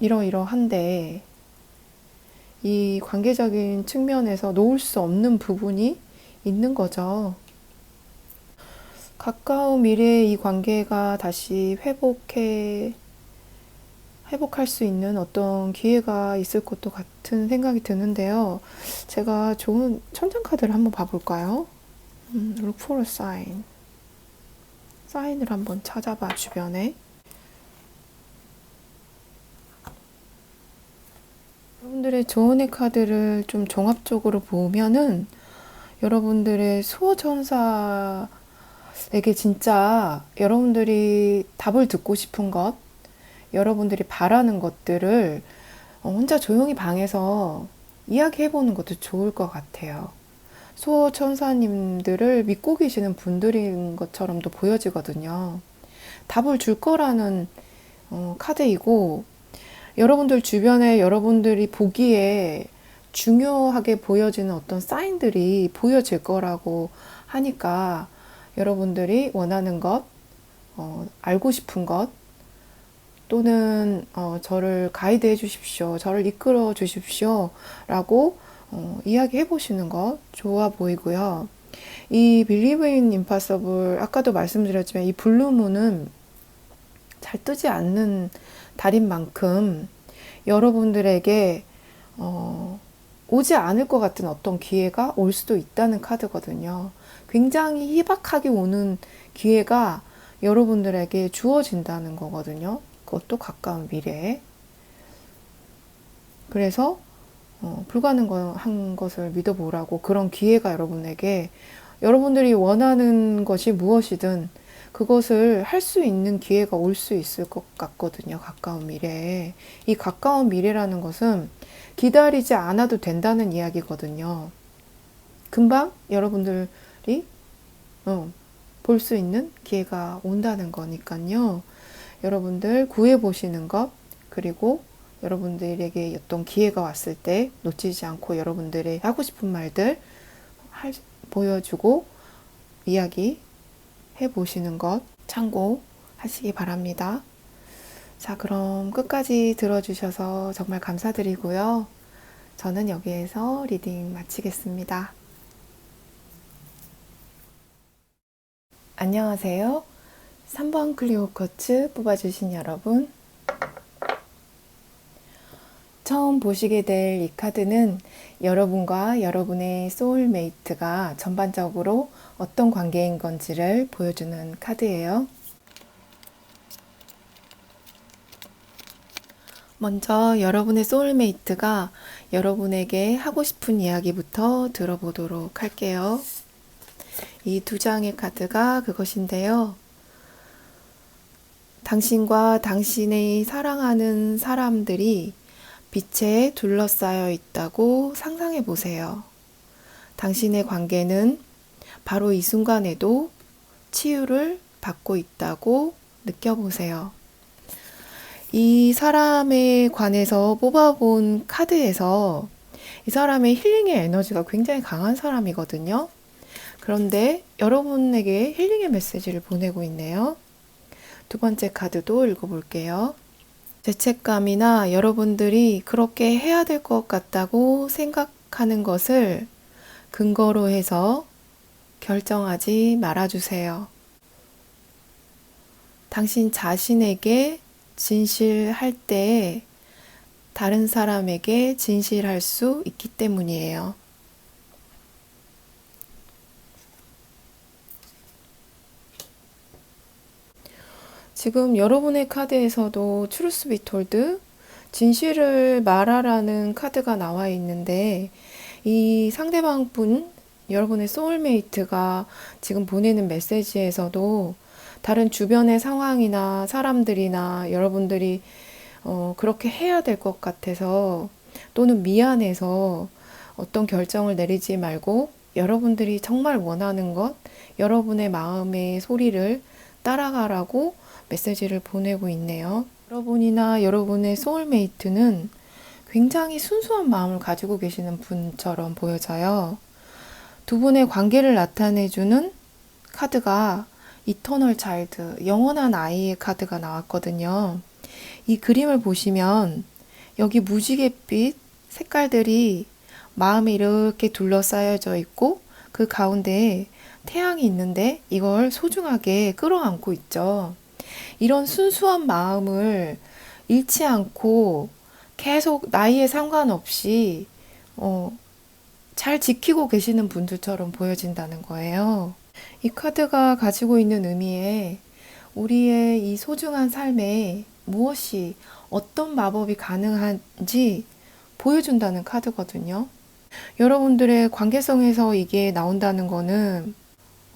이러이러한데 이 관계적인 측면에서 놓을 수 없는 부분이 있는 거죠. 가까운 미래에 이 관계가 다시 회복할 수 있는 어떤 기회가 있을 것도 같은 생각이 드는데요. 제가 좋은 천장 카드를 한번 봐볼까요? Look for a sign. 사인을 한번 찾아봐, 주변에. 여러분들의 조언의 카드를 좀 종합적으로 보면은 여러분들의 수호천사에게 진짜 여러분들이 답을 듣고 싶은 것, 여러분들이 바라는 것들을 혼자 조용히 방에서 이야기해보는 것도 좋을 것 같아요. 수호천사님들을 믿고 계시는 분들인 것처럼도 보여지거든요. 답을 줄 거라는 카드이고, 여러분들 주변에 여러분들이 보기에 중요하게 보여지는 어떤 사인들이 보여질 거라고 하니까 여러분들이 원하는 것, 알고 싶은 것, 또는 저를 가이드해 주십시오, 저를 이끌어 주십시오 라고 이야기해 보시는 것 좋아 보이고요. 이 Believe in Impossible, 아까도 말씀드렸지만 이 블루문은 잘 뜨지 않는 달인 만큼 여러분들에게 오지 않을 것 같은 어떤 기회가 올 수도 있다는 카드거든요. 굉장히 희박하게 오는 기회가 여러분들에게 주어진다는 거거든요. 그것도 가까운 미래에. 그래서 불가능한 것을 믿어보라고, 그런 기회가 여러분에게, 여러분들이 원하는 것이 무엇이든 그것을 할 수 있는 기회가 올 수 있을 것 같거든요. 가까운 미래에. 이 가까운 미래라는 것은 기다리지 않아도 된다는 이야기거든요. 금방 여러분들이 볼 수 있는 기회가 온다는 거니까요. 여러분들 구해보시는 것, 그리고 여러분들에게 어떤 기회가 왔을 때 놓치지 않고 여러분들의 하고 싶은 말들 보여주고 이야기 해보시는 것 참고하시기 바랍니다. 자, 그럼 끝까지 들어주셔서 정말 감사드리고요. 저는 여기에서 리딩 마치겠습니다. 안녕하세요. 3번 클리오 쿼츠 뽑아주신 여러분, 처음 보시게 될 이 카드는 여러분과 여러분의 소울메이트가 전반적으로 어떤 관계인 건지를 보여주는 카드예요. 먼저 여러분의 소울메이트가 여러분에게 하고 싶은 이야기부터 들어보도록 할게요. 이 두 장의 카드가 그것인데요. 당신과 당신의 사랑하는 사람들이 빛에 둘러싸여 있다고 상상해 보세요. 당신의 관계는 바로 이 순간에도 치유를 받고 있다고 느껴보세요. 이 사람에 관해서 뽑아본 카드에서 이 사람의 힐링의 에너지가 굉장히 강한 사람이거든요. 그런데 여러분에게 힐링의 메시지를 보내고 있네요. 두 번째 카드도 읽어볼게요. 죄책감이나 여러분들이 그렇게 해야 될 것 같다고 생각하는 것을 근거로 해서 결정하지 말아주세요. 당신 자신에게 진실할 때 다른 사람에게 진실할 수 있기 때문이에요. 지금 여러분의 카드에서도 트루스 비 톨드, 진실을 말하라는 카드가 나와 있는데 이 상대방 분, 여러분의 소울메이트가 지금 보내는 메시지에서도 다른 주변의 상황이나 사람들이나 여러분들이 그렇게 해야 될 것 같아서 또는 미안해서 어떤 결정을 내리지 말고 여러분들이 정말 원하는 것, 여러분의 마음의 소리를 따라가라고 메시지를 보내고 있네요. 여러분이나 여러분의 소울메이트는 굉장히 순수한 마음을 가지고 계시는 분처럼 보여져요. 두 분의 관계를 나타내주는 카드가 이터널 차일드, 영원한 아이의 카드가 나왔거든요. 이 그림을 보시면 여기 무지갯빛 색깔들이 마음에 이렇게 둘러싸여져 있고 그 가운데에 태양이 있는데 이걸 소중하게 끌어안고 있죠. 이런 순수한 마음을 잃지 않고 계속 나이에 상관없이 잘 지키고 계시는 분들처럼 보여진다는 거예요. 이 카드가 가지고 있는 의미에 우리의 이 소중한 삶에 무엇이 어떤 마법이 가능한지 보여준다는 카드거든요. 여러분들의 관계성에서 이게 나온다는 거는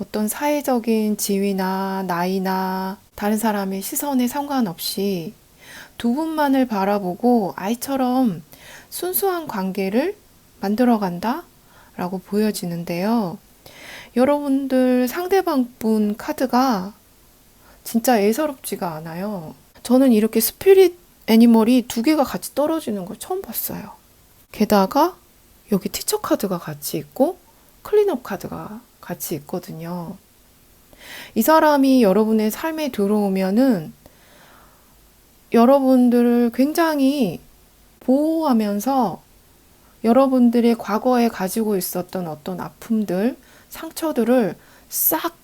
어떤 사회적인 지위나 나이나 다른 사람의 시선에 상관없이 두 분만을 바라보고 아이처럼 순수한 관계를 만들어간다 라고 보여지는데요. 여러분들 상대방 분 카드가 진짜 예사롭지가 않아요. 저는 이렇게 스피릿 애니멀이 두 개가 같이 떨어지는 걸 처음 봤어요. 게다가 여기 티처 카드가 같이 있고 클린업 카드가 같이 있거든요. 이 사람이 여러분의 삶에 들어오면은 여러분들을 굉장히 보호하면서 여러분들의 과거에 가지고 있었던 어떤 아픔들, 상처들을 싹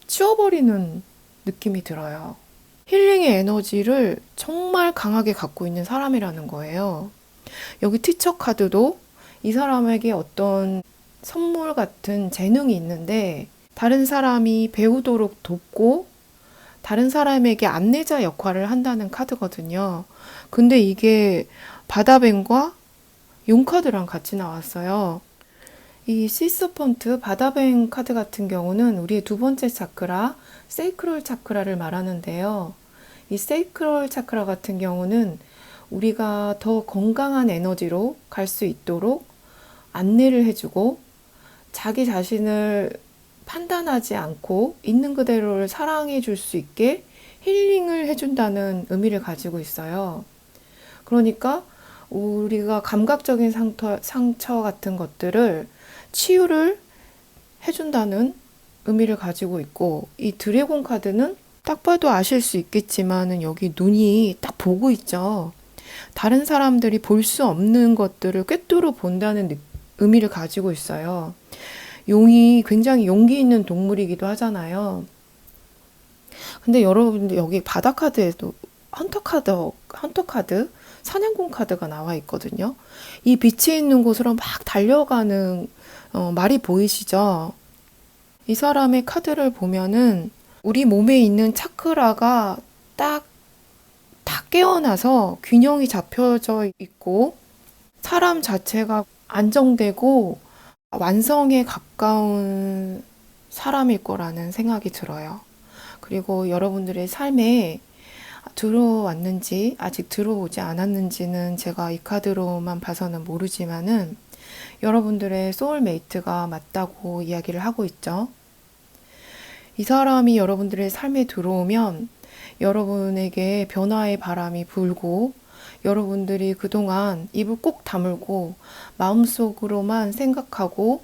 치워버리는 느낌이 들어요. 힐링의 에너지를 정말 강하게 갖고 있는 사람이라는 거예요. 여기 티처 카드도 이 사람에게 어떤 선물 같은 재능이 있는데 다른 사람이 배우도록 돕고 다른 사람에게 안내자 역할을 한다는 카드거든요. 근데 이게 바다뱀과 용카드랑 같이 나왔어요. 이 시서펀트 바다뱀 카드 같은 경우는 우리의 두 번째 차크라, 세이크럴 차크라를 말하는데요. 이 세이크럴 차크라 같은 경우는 우리가 더 건강한 에너지로 갈 수 있도록 안내를 해주고 자기 자신을 판단하지 않고 있는 그대로를 사랑해 줄 수 있게 힐링을 해준다는 의미를 가지고 있어요. 그러니까 우리가 감각적인 상처 같은 것들을 치유를 해준다는 의미를 가지고 있고 이 드래곤 카드는 딱 봐도 아실 수 있겠지만은 여기 눈이 딱 보고 있죠. 다른 사람들이 볼 수 없는 것들을 꿰뚫어 본다는 의미를 가지고 있어요. 용이 굉장히 용기 있는 동물이기도 하잖아요. 근데 여러분들 여기 바다 카드에도 헌터 카드, 사냥꾼 카드가 나와 있거든요. 이 빛이 있는 곳으로 막 달려가는 말이 보이시죠? 이 사람의 카드를 보면은 우리 몸에 있는 차크라가 딱 깨어나서 균형이 잡혀져 있고 사람 자체가 안정되고 완성에 가까운 사람일 거라는 생각이 들어요. 그리고 여러분들의 삶에 들어왔는지 아직 들어오지 않았는지는 제가 이 카드로만 봐서는 모르지만은 여러분들의 소울메이트가 맞다고 이야기를 하고 있죠. 이 사람이 여러분들의 삶에 들어오면 여러분에게 변화의 바람이 불고 여러분들이 그동안 입을 꼭 다물고 마음속으로만 생각하고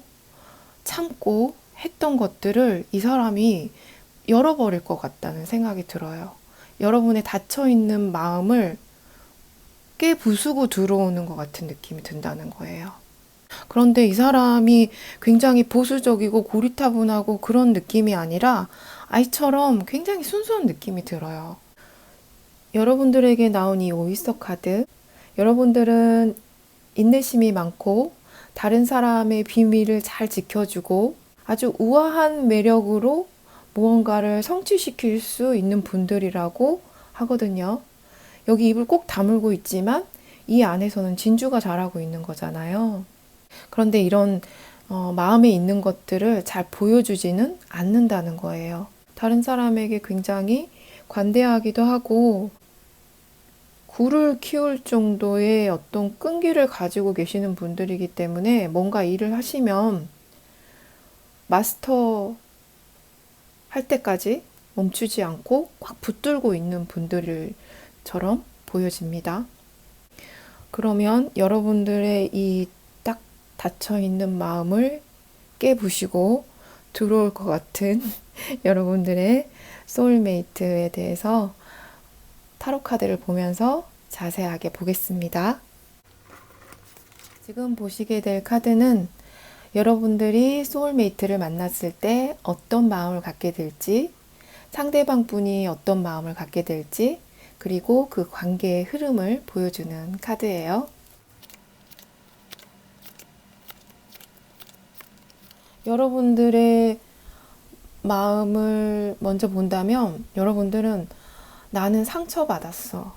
참고 했던 것들을 이 사람이 열어버릴 것 같다는 생각이 들어요. 여러분의 닫혀있는 마음을 깨부수고 들어오는 것 같은 느낌이 든다는 거예요. 그런데 이 사람이 굉장히 보수적이고 고리타분하고 그런 느낌이 아니라 아이처럼 굉장히 순수한 느낌이 들어요. 여러분들에게 나온 이 오이스터 카드, 여러분들은 인내심이 많고 다른 사람의 비밀을 잘 지켜주고 아주 우아한 매력으로 무언가를 성취시킬 수 있는 분들이라고 하거든요. 여기 입을 꼭 다물고 있지만 이 안에서는 진주가 자라고 있는 거잖아요. 그런데 이런 마음에 있는 것들을 잘 보여주지는 않는다는 거예요. 다른 사람에게 굉장히 관대하기도 하고 굴을 키울 정도의 어떤 끈기를 가지고 계시는 분들이기 때문에 뭔가 일을 하시면 마스터 할 때까지 멈추지 않고 꽉 붙들고 있는 분들처럼 보여집니다. 그러면 여러분들의 이 딱 닫혀있는 마음을 깨부시고 들어올 것 같은 여러분들의 소울메이트에 대해서 타로 카드를 보면서 자세하게 보겠습니다. 지금 보시게 될 카드는 여러분들이 소울메이트를 만났을 때 어떤 마음을 갖게 될지, 상대방 분이 어떤 마음을 갖게 될지, 그리고 그 관계의 흐름을 보여주는 카드예요. 여러분들의 마음을 먼저 본다면 여러분들은 나는 상처받았어.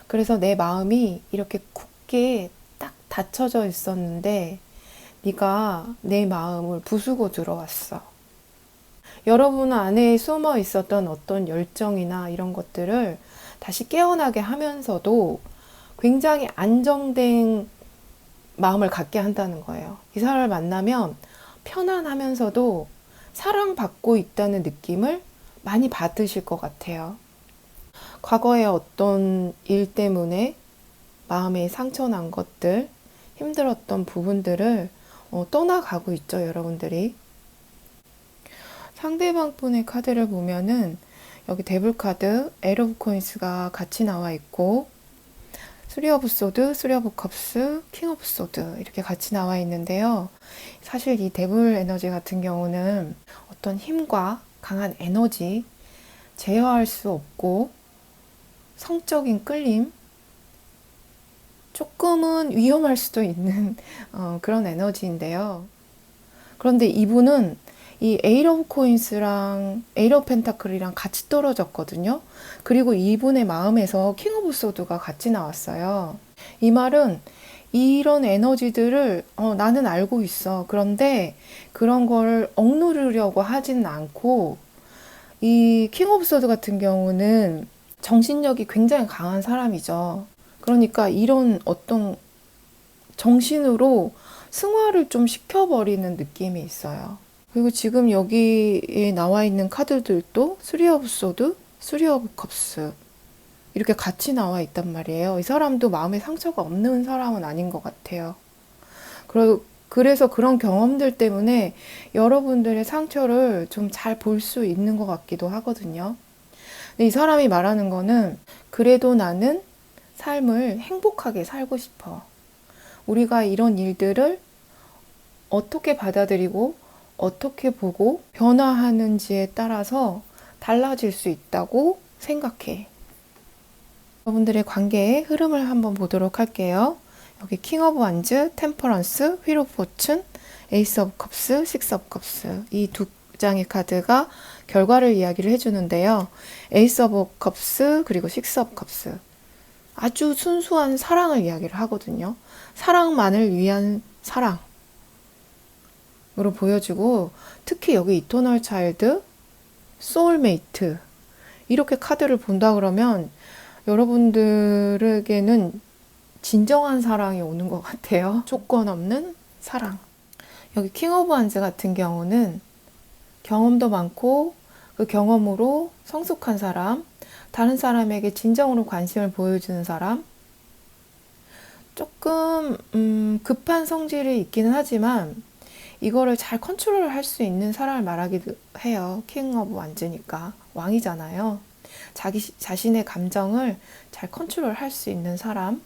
그래서 내 마음이 이렇게 굳게 딱 닫혀져 있었는데 네가 내 마음을 부수고 들어왔어. 여러분 안에 숨어 있었던 어떤 열정이나 이런 것들을 다시 깨어나게 하면서도 굉장히 안정된 마음을 갖게 한다는 거예요. 이 사람을 만나면 편안하면서도 사랑받고 있다는 느낌을 많이 받으실 것 같아요. 과거의 어떤 일 때문에 마음에 상처난 것들, 힘들었던 부분들을 떠나가고 있죠, 여러분들이. 상대방 분의 카드를 보면은 여기 데블 카드, 에이트 오브 코인스가 같이 나와 있고 쓰리 오브 소드, 쓰리 오브 컵스, 킹 오브 소드 이렇게 같이 나와 있는데요. 사실 이 데블 에너지 같은 경우는 어떤 힘과 강한 에너지, 제어할 수 없고 성적인 끌림, 조금은 위험할 수도 있는 그런 에너지인데요. 그런데 이분은 이 에이트 오브 코인스랑 에이트 오브 펜타클이랑 같이 떨어졌거든요. 그리고 이분의 마음에서 킹 오브 소드가 같이 나왔어요. 이 말은 이런 에너지들을 나는 알고 있어. 그런데 그런 걸 억누르려고 하지는 않고 이 킹 오브 소드 같은 경우는 정신력이 굉장히 강한 사람이죠. 그러니까 이런 어떤 정신으로 승화를 좀 시켜버리는 느낌이 있어요. 그리고 지금 여기에 나와 있는 카드들도 쓰리 오브 소드, 쓰리 오브 컵스 이렇게 같이 나와 있단 말이에요. 이 사람도 마음에 상처가 없는 사람은 아닌 것 같아요. 그래서 그런 경험들 때문에 여러분들의 상처를 좀 잘 볼 수 있는 것 같기도 하거든요. 근데 이 사람이 말하는 거는 그래도 나는 삶을 행복하게 살고 싶어. 우리가 이런 일들을 어떻게 받아들이고 어떻게 보고 변화하는지에 따라서 달라질 수 있다고 생각해. 여러분들의 관계의 흐름을 한번 보도록 할게요. 여기 킹 오브 완즈, 템퍼런스, 휠 오브 포춘, 에이스 오브 컵스, 식스 오브 컵스 이 두 장의 카드가 결과를 이야기를 해주는데요. 에이스 오브 컵스 그리고 식스 오브 컵스 아주 순수한 사랑을 이야기를 하거든요. 사랑만을 위한 사랑으로 보여주고 특히 여기 이터널 차일드, 소울메이트 이렇게 카드를 본다 그러면 여러분들에게는 진정한 사랑이 오는 것 같아요. 조건 없는 사랑. 여기 킹 오브 wands 같은 경우는 경험도 많고 그 경험으로 성숙한 사람, 다른 사람에게 진정으로 관심을 보여주는 사람, 조금 급한 성질이 있기는 하지만 이거를 잘 컨트롤 할 수 있는 사람을 말하기도 해요. 킹 오브 완즈니까 왕이잖아요. 자기 자신의 감정을 잘 컨트롤 할 수 있는 사람.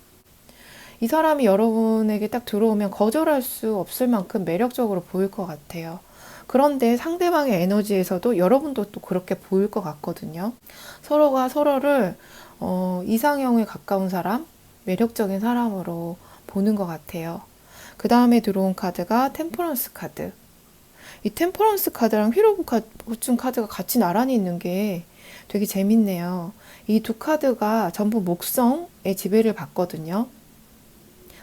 이 사람이 여러분에게 딱 들어오면 거절할 수 없을 만큼 매력적으로 보일 것 같아요. 그런데 상대방의 에너지에서도 여러분도 또 그렇게 보일 것 같거든요. 서로가 서로를 이상형에 가까운 사람, 매력적인 사람으로 보는 것 같아요. 그 다음에 들어온 카드가 템퍼런스 카드. 이 템퍼런스 카드랑 휠 오브 포춘 카드가 같이 나란히 있는 게 되게 재밌네요. 이 두 카드가 전부 목성의 지배를 받거든요.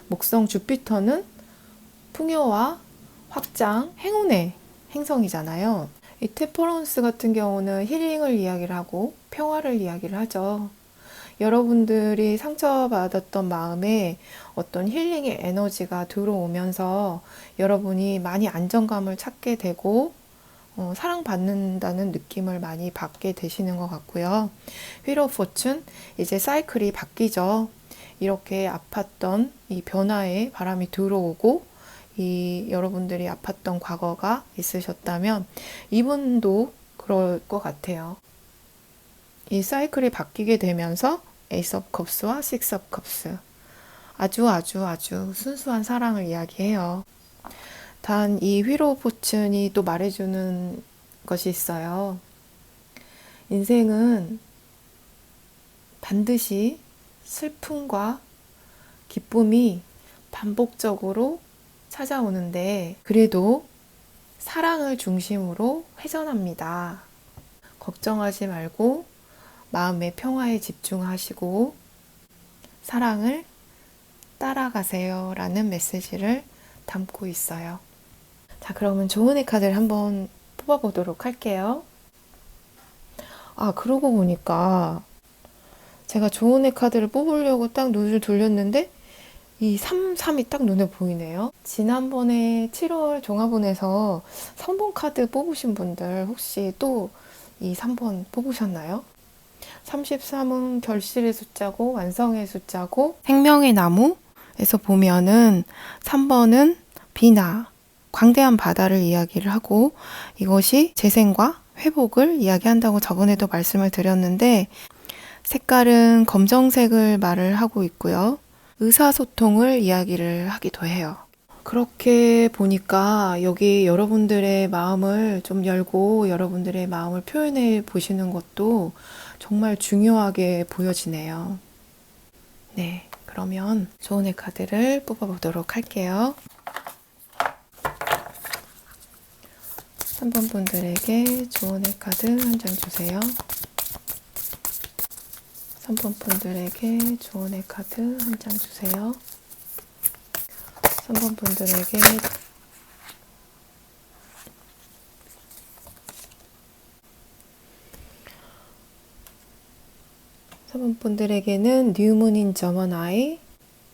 목성 주피터는 풍요와 확장, 행운의 행성이잖아요. 이 템퍼런스 같은 경우는 힐링을 이야기를 하고 평화를 이야기를 하죠. 여러분들이 상처받았던 마음에 어떤 힐링의 에너지가 들어오면서 여러분이 많이 안정감을 찾게 되고 사랑받는다는 느낌을 많이 받게 되시는 것 같고요. 휠 오브 포춘, 이제 사이클이 바뀌죠. 이렇게 아팠던 이 변화의 바람이 들어오고 이 여러분들이 아팠던 과거가 있으셨다면 이분도 그럴 것 같아요. 이 사이클이 바뀌게 되면서 에이스 오브 컵스와 식스 오브 컵스, 아주 순수한 사랑을 이야기해요. 단 이 휠 오브 포춘이 또 말해주는 것이 있어요. 인생은 반드시 슬픔과 기쁨이 반복적으로 찾아오는데 그래도 사랑을 중심으로 회전합니다. 걱정하지 말고 마음의 평화에 집중하시고 사랑을 따라가세요 라는 메시지를 담고 있어요. 자, 그러면 좋은 애 카드를 한번 뽑아보도록 할게요. 아, 그러고 보니까 제가 좋은 애 카드를 뽑으려고 딱 눈을 돌렸는데 이 3이 딱 눈에 보이네요. 지난번에 7월 종합운에서 3번 카드 뽑으신 분들 혹시 또 이 3번 뽑으셨나요? 33은 결실의 숫자고 완성의 숫자고 생명의 나무에서 보면은 3번은 비나 광대한 바다를 이야기를 하고 이것이 재생과 회복을 이야기한다고 저번에도 말씀을 드렸는데 색깔은 검정색을 말을 하고 있고요. 의사소통을 이야기를 하기도 해요. 그렇게 보니까 여기 여러분들의 마음을 좀 열고 여러분들의 마음을 표현해 보시는 것도 정말 중요하게 보여지네요. 네, 그러면 좋은 애 카드를 뽑아보도록 할게요. 3번 분들에게 좋은 애 카드 한 장 주세요. 3번 분들에게 좋은 애 카드 한 장 주세요. 3번 분들에게 는 뉴문인 저머나이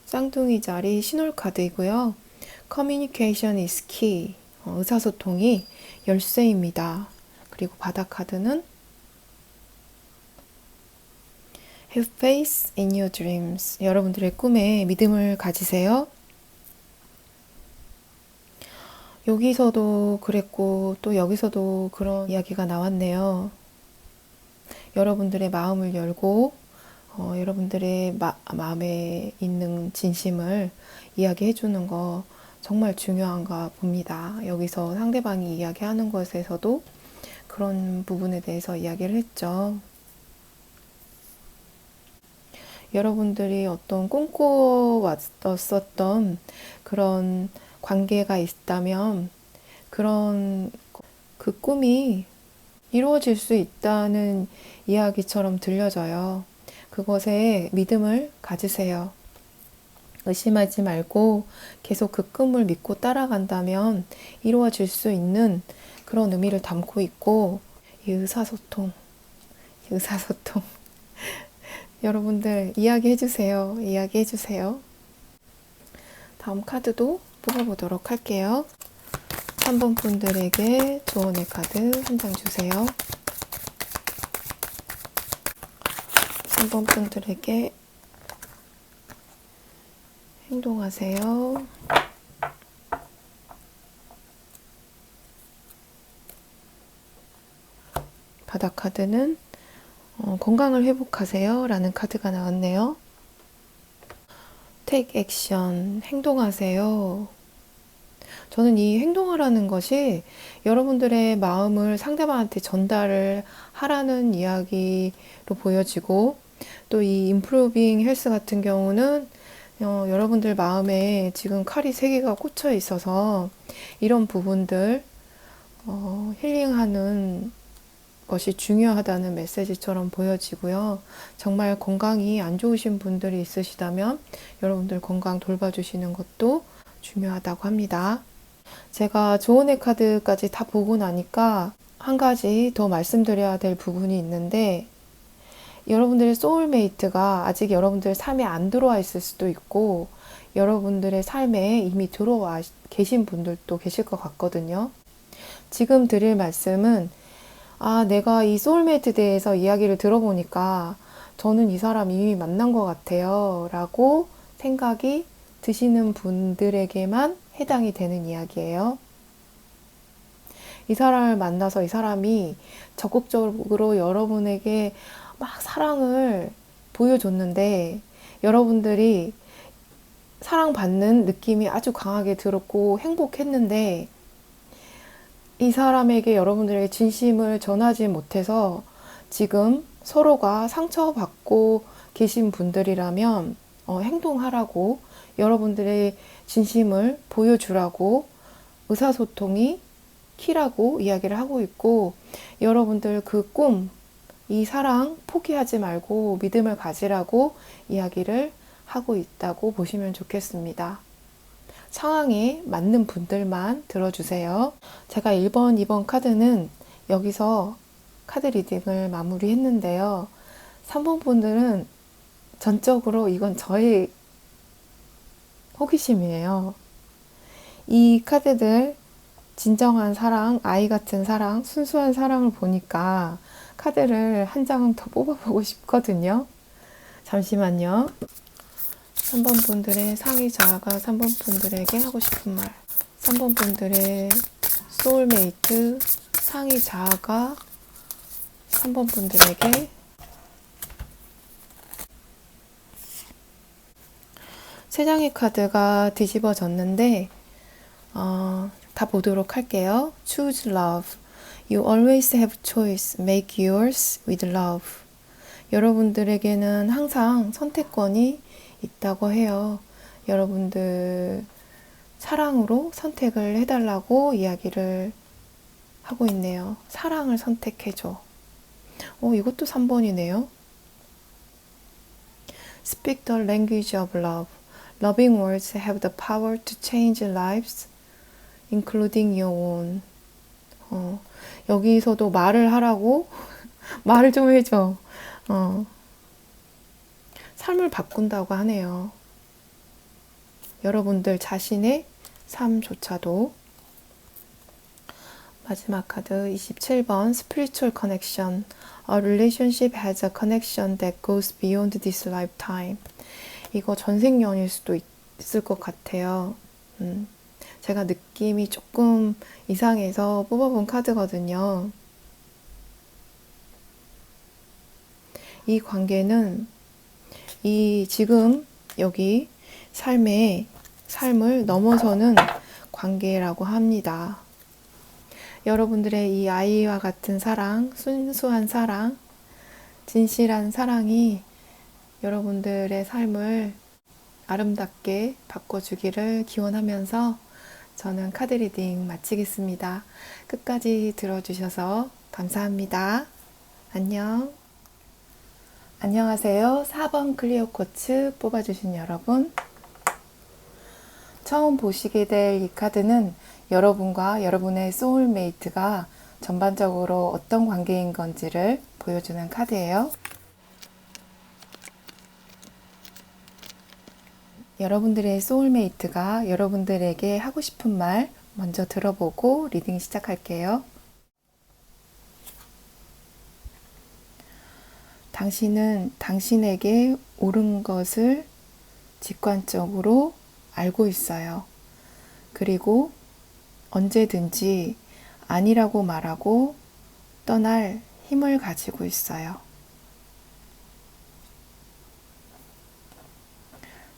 쌍둥이 자리 신홀 카드이고요. Communication is key. 의사소통이 열쇠입니다. 그리고 바다 카드는 Have faith in your dreams. 여러분들의 꿈에 믿음을 가지세요. 여기서도 그랬고 또 여기서도 그런 이야기가 나왔네요. 여러분들의 마음을 열고 여러분들의 마음에 있는 진심을 이야기해 주는 거 정말 중요한가 봅니다. 여기서 상대방이 이야기하는 것에서도 그런 부분에 대해서 이야기를 했죠. 여러분들이 어떤 꿈꿔왔었던 그런 관계가 있다면 그 꿈이 이루어질 수 있다는 이야기처럼 들려져요. 그것에 믿음을 가지세요. 의심하지 말고 계속 그 꿈을 믿고 따라간다면 이루어질 수 있는 그런 의미를 담고 있고 이 의사소통. 여러분들 이야기해 주세요. 이야기해 주세요. 다음 카드도 뽑아보도록 할게요. 3번 분들에게 조언의 카드 한 장 주세요. 3번 분들에게 행동하세요. 바닥 카드는 건강을 회복하세요 라는 카드가 나왔네요. Take action, 행동하세요. 저는 이 행동하라는 것이 여러분들의 마음을 상대방한테 전달을 하라는 이야기로 보여지고, 또 이 improving health 같은 경우는 여러분들 마음에 지금 칼이 3개가 꽂혀 있어서 이런 부분들 힐링하는 것이 중요하다는 메시지처럼 보여지고요. 정말 건강이 안 좋으신 분들이 있으시다면 여러분들 건강 돌봐주시는 것도 중요하다고 합니다. 제가 조언의 카드까지 다 보고 나니까 한 가지 더 말씀드려야 될 부분이 있는데, 여러분들의 소울메이트가 아직 여러분들 삶에 안 들어와 있을 수도 있고 여러분들의 삶에 이미 들어와 계신 분들도 계실 것 같거든요. 지금 드릴 말씀은 내가 이 소울메이트 대해서 이야기를 들어보니까 저는 이 사람 이미 만난 것 같아요 라고 생각이 드시는 분들에게만 해당이 되는 이야기예요. 이 사람을 만나서 이 사람이 적극적으로 여러분에게 막 사랑을 보여줬는데 여러분들이 사랑받는 느낌이 아주 강하게 들었고 행복했는데, 이 사람에게 여러분들에게 진심을 전하지 못해서 지금 서로가 상처받고 계신 분들이라면 행동하라고, 여러분들의 진심을 보여주라고 의사소통이 키라고 이야기를 하고 있고, 여러분들 그 꿈, 이 사랑 포기하지 말고 믿음을 가지라고 이야기를 하고 있다고 보시면 좋겠습니다. 상황에 맞는 분들만 들어주세요. 제가 1번, 2번 카드는 여기서 카드 리딩을 마무리했는데요. 3번 분들은 전적으로 이건 저의 호기심이에요. 이 카드들 진정한 사랑, 아이 같은 사랑, 순수한 사랑을 보니까 카드를 한 장은 더 뽑아보고 싶거든요. 잠시만요. 3번 분들의 상위 자아가 3번 분들에게 하고 싶은 말. 3번 분들의 소울메이트 상위 자아가 3번 분들에게 세 장의 카드가 뒤집어졌는데 다 보도록 할게요. Choose love. You always have choice. Make yours with love. 여러분들에게는 항상 선택권이 있다고 해요. 여러분들 사랑으로 선택을 해달라고 이야기를 하고 있네요. 사랑을 선택해줘. 이것도 3번이네요. Speak the language of love. Loving words have the power to change lives, including your own. 여기서도 말을 하라고? 말을 좀 해줘. 삶을 바꾼다고 하네요. 여러분들 자신의 삶조차도. 마지막 카드 27번 Spiritual Connection. A relationship has a connection that goes beyond this lifetime. 이거 전생연일 수도 있을 것 같아요. 제가 느낌이 조금 이상해서 뽑아본 카드거든요. 이 관계는 지금 여기 삶을 넘어서는 관계라고 합니다. 여러분들의 이 아이와 같은 사랑, 순수한 사랑, 진실한 사랑이 여러분들의 삶을 아름답게 바꿔주기를 기원하면서 저는 카드 리딩 마치겠습니다. 끝까지 들어주셔서 감사합니다. 안녕. 안녕하세요. 4번 클리어 쿼츠 뽑아주신 여러분. 처음 보시게 될 이 카드는 여러분과 여러분의 소울메이트가 전반적으로 어떤 관계인 건지를 보여주는 카드예요. 여러분들의 소울메이트가 여러분들에게 하고 싶은 말 먼저 들어보고 리딩 시작할게요. 당신은 당신에게 옳은 것을 직관적으로 알고 있어요. 그리고 언제든지 아니라고 말하고 떠날 힘을 가지고 있어요.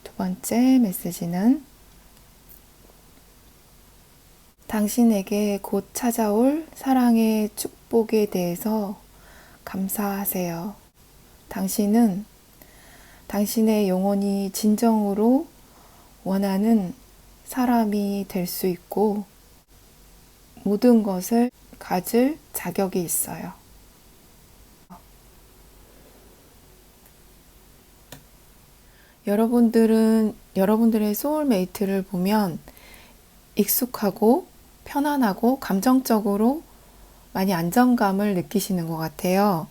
두 번째 메시지는 당신에게 곧 찾아올 사랑의 축복에 대해서 감사하세요. 당신은 당신의 영혼이 진정으로 원하는 사람이 될 수 있고 모든 것을 가질 자격이 있어요. 여러분들은 여러분들의 소울메이트를 보면 익숙하고 편안하고 감정적으로 많이 안정감을 느끼시는 것 같아요.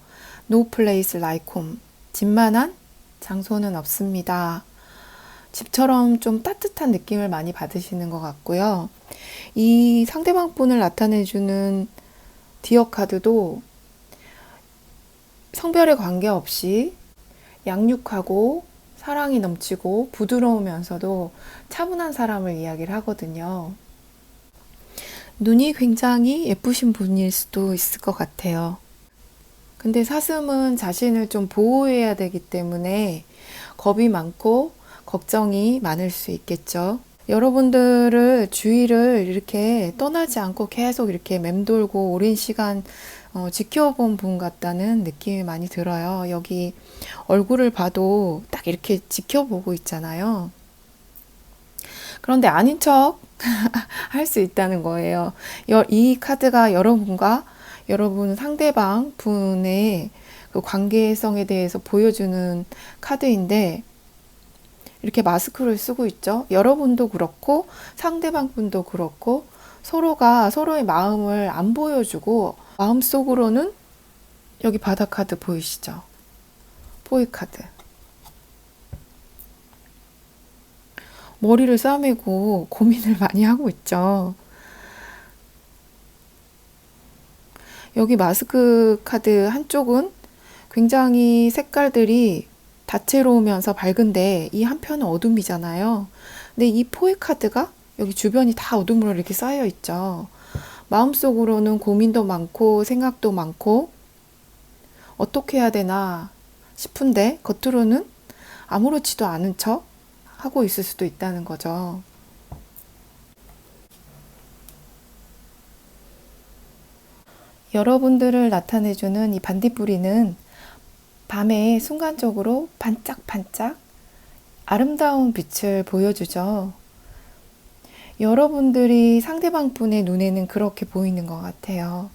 No place like home. 집만한 장소는 없습니다. 집처럼 좀 따뜻한 느낌을 많이 받으시는 것 같고요. 이 상대방 분을 나타내주는 디어 카드도 성별에 관계없이 양육하고 사랑이 넘치고 부드러우면서도 차분한 사람을 이야기를 하거든요. 눈이 굉장히 예쁘신 분일 수도 있을 것 같아요. 근데 사슴은 자신을 좀 보호해야 되기 때문에 겁이 많고 걱정이 많을 수 있겠죠. 여러분들을 주위를 이렇게 떠나지 않고 계속 이렇게 맴돌고 오랜 시간 지켜본 분 같다는 느낌이 많이 들어요. 여기 얼굴을 봐도 딱 이렇게 지켜보고 있잖아요. 그런데 아닌 척 할 수 있다는 거예요. 이 카드가 여러분과 여러분 상대방 분의 그 관계성에 대해서 보여주는 카드인데 이렇게 마스크를 쓰고 있죠. 여러분도 그렇고 상대방 분도 그렇고 서로가 서로의 마음을 안 보여주고 마음속으로는 여기 바다 카드 보이시죠? 포이 카드. 머리를 싸매고 고민을 많이 하고 있죠. 여기 마스크 카드 한쪽은 굉장히 색깔들이 다채로우면서 밝은데 이 한편은 어둠이잖아요. 근데 이 포획 카드가 여기 주변이 다 어둠으로 이렇게 쌓여 있죠. 마음속으로는 고민도 많고 생각도 많고 어떻게 해야 되나 싶은데 겉으로는 아무렇지도 않은 척 하고 있을 수도 있다는 거죠. 여러분들을 나타내주는 이 반딧불이는 밤에 순간적으로 반짝반짝 아름다운 빛을 보여주죠. 여러분들이 상대방 분의 눈에는 그렇게 보이는 것 같아요.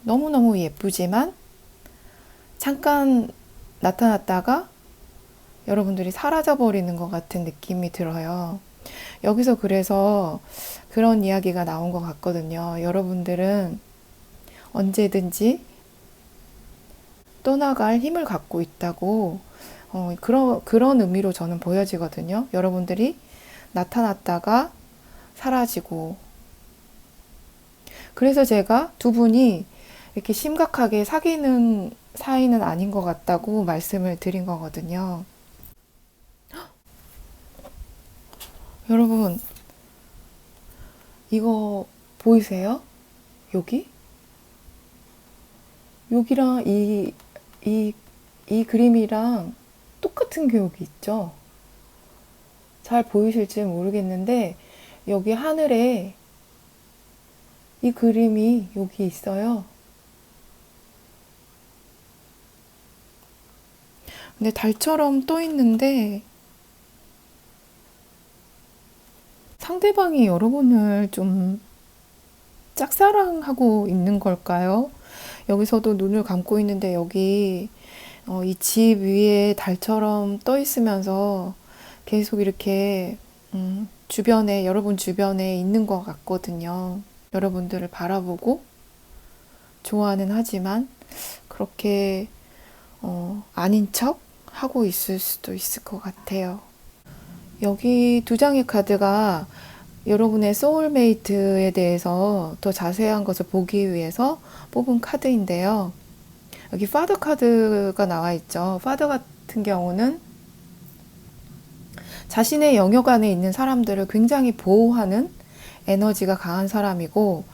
너무너무 예쁘지만 잠깐 나타났다가 여러분들이 사라져버리는 것 같은 느낌이 들어요. 여기서 그래서 그런 이야기가 나온 것 같거든요. 여러분들은 언제든지 떠나갈 힘을 갖고 있다고 그런 의미로 저는 보여지거든요. 여러분들이 나타났다가 사라지고 그래서 제가 두 분이 이렇게 심각하게 사귀는 사이는 아닌 것 같다고 말씀을 드린 거거든요. 여러분 이거 보이세요? 여기? 여기랑 이 그림이랑 똑같은 게 여기 있죠? 잘 보이실지 모르겠는데 여기 하늘에 이 그림이 여기 있어요. 근데 달처럼 떠 있는데 상대방이 여러분을 좀 짝사랑하고 있는 걸까요? 여기서도 눈을 감고 있는데 여기 이 집 위에 달처럼 떠 있으면서 계속 이렇게 주변에 여러분 주변에 있는 것 같거든요. 여러분들을 바라보고 좋아는 하지만 그렇게 아닌 척 하고 있을 수도 있을 것 같아요. 여기 두 장의 카드가 여러분의 소울메이트에 대해서 더 자세한 것을 보기 위해서 뽑은 카드인데요. 여기 파더 카드가 나와 있죠. 파더 같은 경우는 자신의 영역 안에 있는 사람들을 굉장히 보호하는 에너지가 강한 사람이고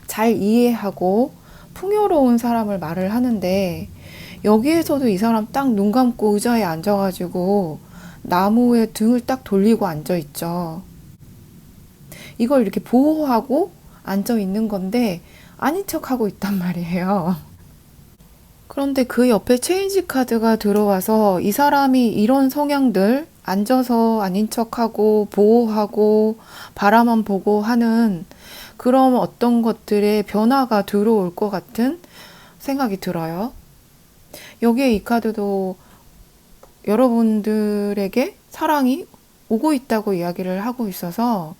잘 이해하고 풍요로운 사람을 말을 하는데 여기에서도 이 사람 딱 눈 감고 의자에 앉아가지고 나무에 등을 딱 돌리고 앉아 있죠. 이걸 이렇게 보호하고 앉아 있는 건데 아닌 척 하고 있단 말이에요. 그런데 그 옆에 체인지 카드가 들어와서 이 사람이 이런 성향들 앉아서 아닌 척하고 보호하고 바라만 보고 하는 그런 어떤 것들의 변화가 들어올 것 같은 생각이 들어요. 여기에 이 카드도 여러분들에게 사랑이 오고 있다고 이야기를 하고 있어서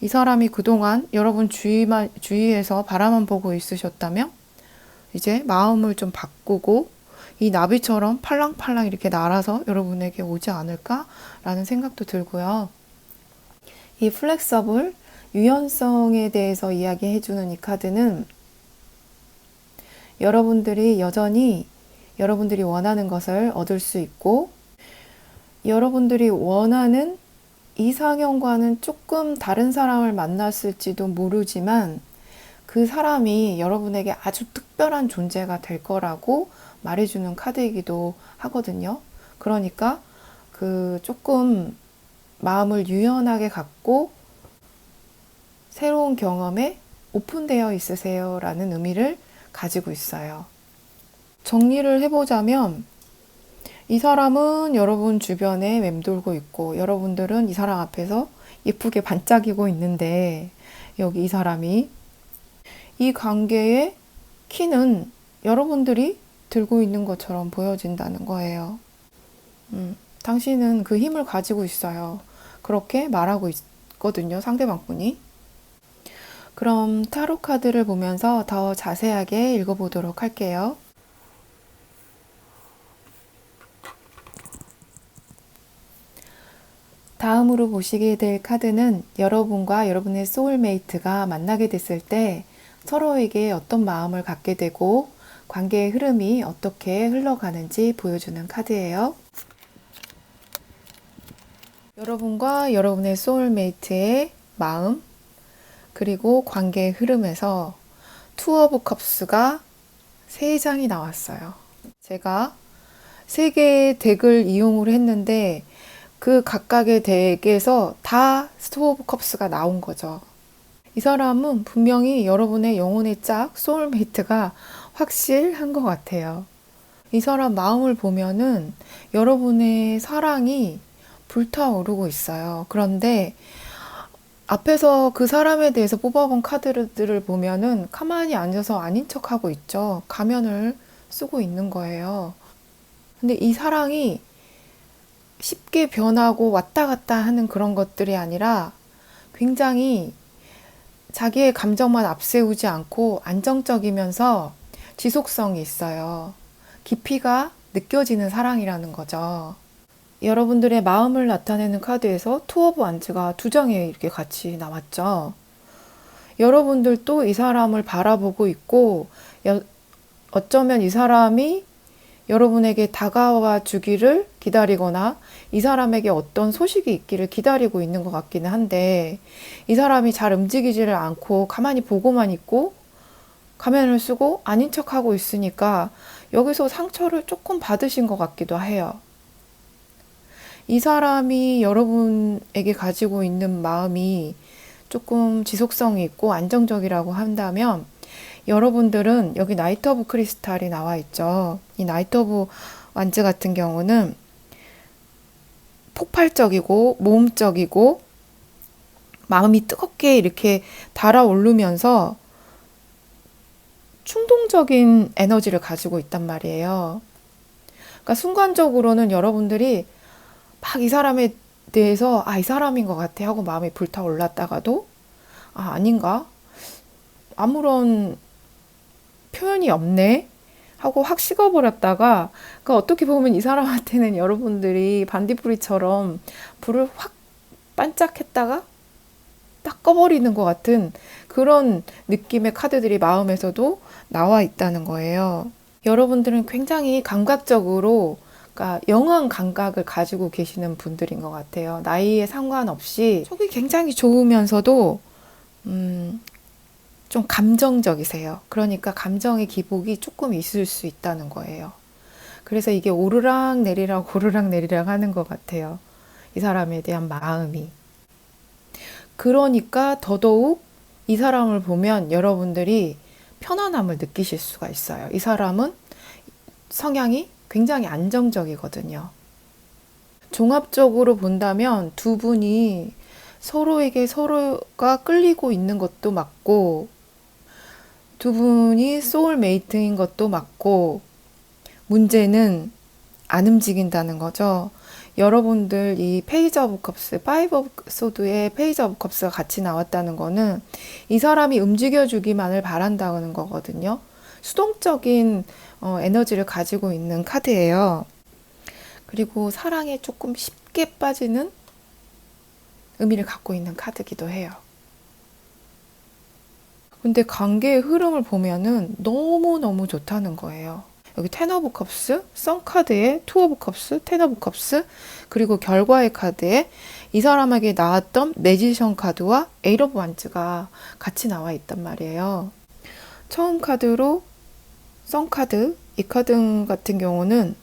이 사람이 그동안 여러분 주위에서 바라만 보고 있으셨다면 이제 마음을 좀 바꾸고 이 나비처럼 팔랑팔랑 이렇게 날아서 여러분에게 오지 않을까라는 생각도 들고요. 이 플렉서블, 유연성에 대해서 이야기해주는 이 카드는 여러분들이 여전히 여러분들이 원하는 것을 얻을 수 있고 여러분들이 원하는 이상형과는 조금 다른 사람을 만났을지도 모르지만 그 사람이 여러분에게 아주 특별한 존재가 될 거라고 말해주는 카드이기도 하거든요. 그러니까 그 조금 마음을 유연하게 갖고 새로운 경험에 오픈되어 있으세요 라는 의미를 가지고 있어요. 정리를 해보자면 이 사람은 여러분 주변에 맴돌고 있고 여러분들은 이 사람 앞에서 예쁘게 반짝이고 있는데 여기 이 사람이 이 관계의 키는 여러분들이 들고 있는 것처럼 보여진다는 거예요. 당신은 그 힘을 가지고 있어요. 그렇게 말하고 있거든요, 상대방 분이. 그럼 타로 카드를 보면서 더 자세하게 읽어보도록 할게요. 다음으로 보시게 될 카드는 여러분과 여러분의 소울메이트가 만나게 됐을 때 서로에게 어떤 마음을 갖게 되고 관계의 흐름이 어떻게 흘러가는지 보여주는 카드예요. 여러분과 여러분의 소울메이트의 마음 그리고 관계의 흐름에서 투 오브 컵스가 3장이 나왔어요. 제가 3개의 덱을 이용을 했는데 그 각각의 덱에서 다 투 오브 컵스가 나온 거죠. 이 사람은 분명히 여러분의 영혼의 짝, 소울메이트가 확실한 것 같아요. 이 사람 마음을 보면은 여러분의 사랑이 불타오르고 있어요. 그런데 앞에서 그 사람에 대해서 뽑아본 카드들을 보면은 가만히 앉아서 아닌 척하고 있죠. 가면을 쓰고 있는 거예요. 근데 이 사랑이 쉽게 변하고 왔다 갔다 하는 그런 것들이 아니라 굉장히 자기의 감정만 앞세우지 않고 안정적이면서 지속성이 있어요. 깊이가 느껴지는 사랑이라는 거죠. 여러분들의 마음을 나타내는 카드에서 투 오브 완즈가 2장에 이렇게 같이 나왔죠. 여러분들도 이 사람을 바라보고 있고 어쩌면 이 사람이 여러분에게 다가와 주기를 기다리거나 이 사람에게 어떤 소식이 있기를 기다리고 있는 것 같기는 한데 이 사람이 잘 움직이지를 않고 가만히 보고만 있고 가면을 쓰고 아닌 척하고 있으니까 여기서 상처를 조금 받으신 것 같기도 해요. 이 사람이 여러분에게 가지고 있는 마음이 조금 지속성이 있고 안정적이라고 한다면 여러분들은 여기 나이트 오브 크리스탈이 나와 있죠. 이 나이트 오브 완즈 같은 경우는 폭발적이고 모험적이고 마음이 뜨겁게 이렇게 달아오르면서 충동적인 에너지를 가지고 있단 말이에요. 그러니까 순간적으로는 여러분들이 막 이 사람에 대해서 이 사람인 것 같아 하고 마음이 불타올랐다가도 아닌가? 아무런 표현이 없네 하고 확 식어버렸다가, 그러니까 어떻게 보면 이 사람한테는 여러분들이 반딧불이처럼 불을 확 반짝했다가 딱 꺼버리는 것 같은 그런 느낌의 카드들이 마음에서도 나와 있다는 거예요. 여러분들은 굉장히 감각적으로, 그러니까 영한 감각을 가지고 계시는 분들인 것 같아요. 나이에 상관없이 속이 굉장히 좋으면서도 좀 감정적이세요. 그러니까 감정의 기복이 조금 있을 수 있다는 거예요. 그래서 이게 오르락 내리락 오르락 내리락 하는 것 같아요. 이 사람에 대한 마음이. 그러니까 더더욱 이 사람을 보면 여러분들이 편안함을 느끼실 수가 있어요. 이 사람은 성향이 굉장히 안정적이거든요. 종합적으로 본다면 두 분이 서로에게 서로가 끌리고 있는 것도 맞고, 두 분이 소울메이트인 것도 맞고, 문제는 안 움직인다는 거죠. 여러분들 이 페이지 오브 컵스, 파이브 오브 소드의 페이지 오브 컵스가 같이 나왔다는 거는 이 사람이 움직여주기만을 바란다는 거거든요. 수동적인 에너지를 가지고 있는 카드예요. 그리고 사랑에 조금 쉽게 빠지는 의미를 갖고 있는 카드기도 해요. 근데 관계의 흐름을 보면은 너무너무 좋다는 거예요. 여기 텐 오브 컵스, 선 카드에 투 오브 컵스, 텐 오브 컵스, 그리고 결과의 카드에 이 사람에게 나왔던 매지션 카드와 에잇 오브 완즈가 같이 나와 있단 말이에요. 처음 카드로 선 카드, 이 카드 같은 경우는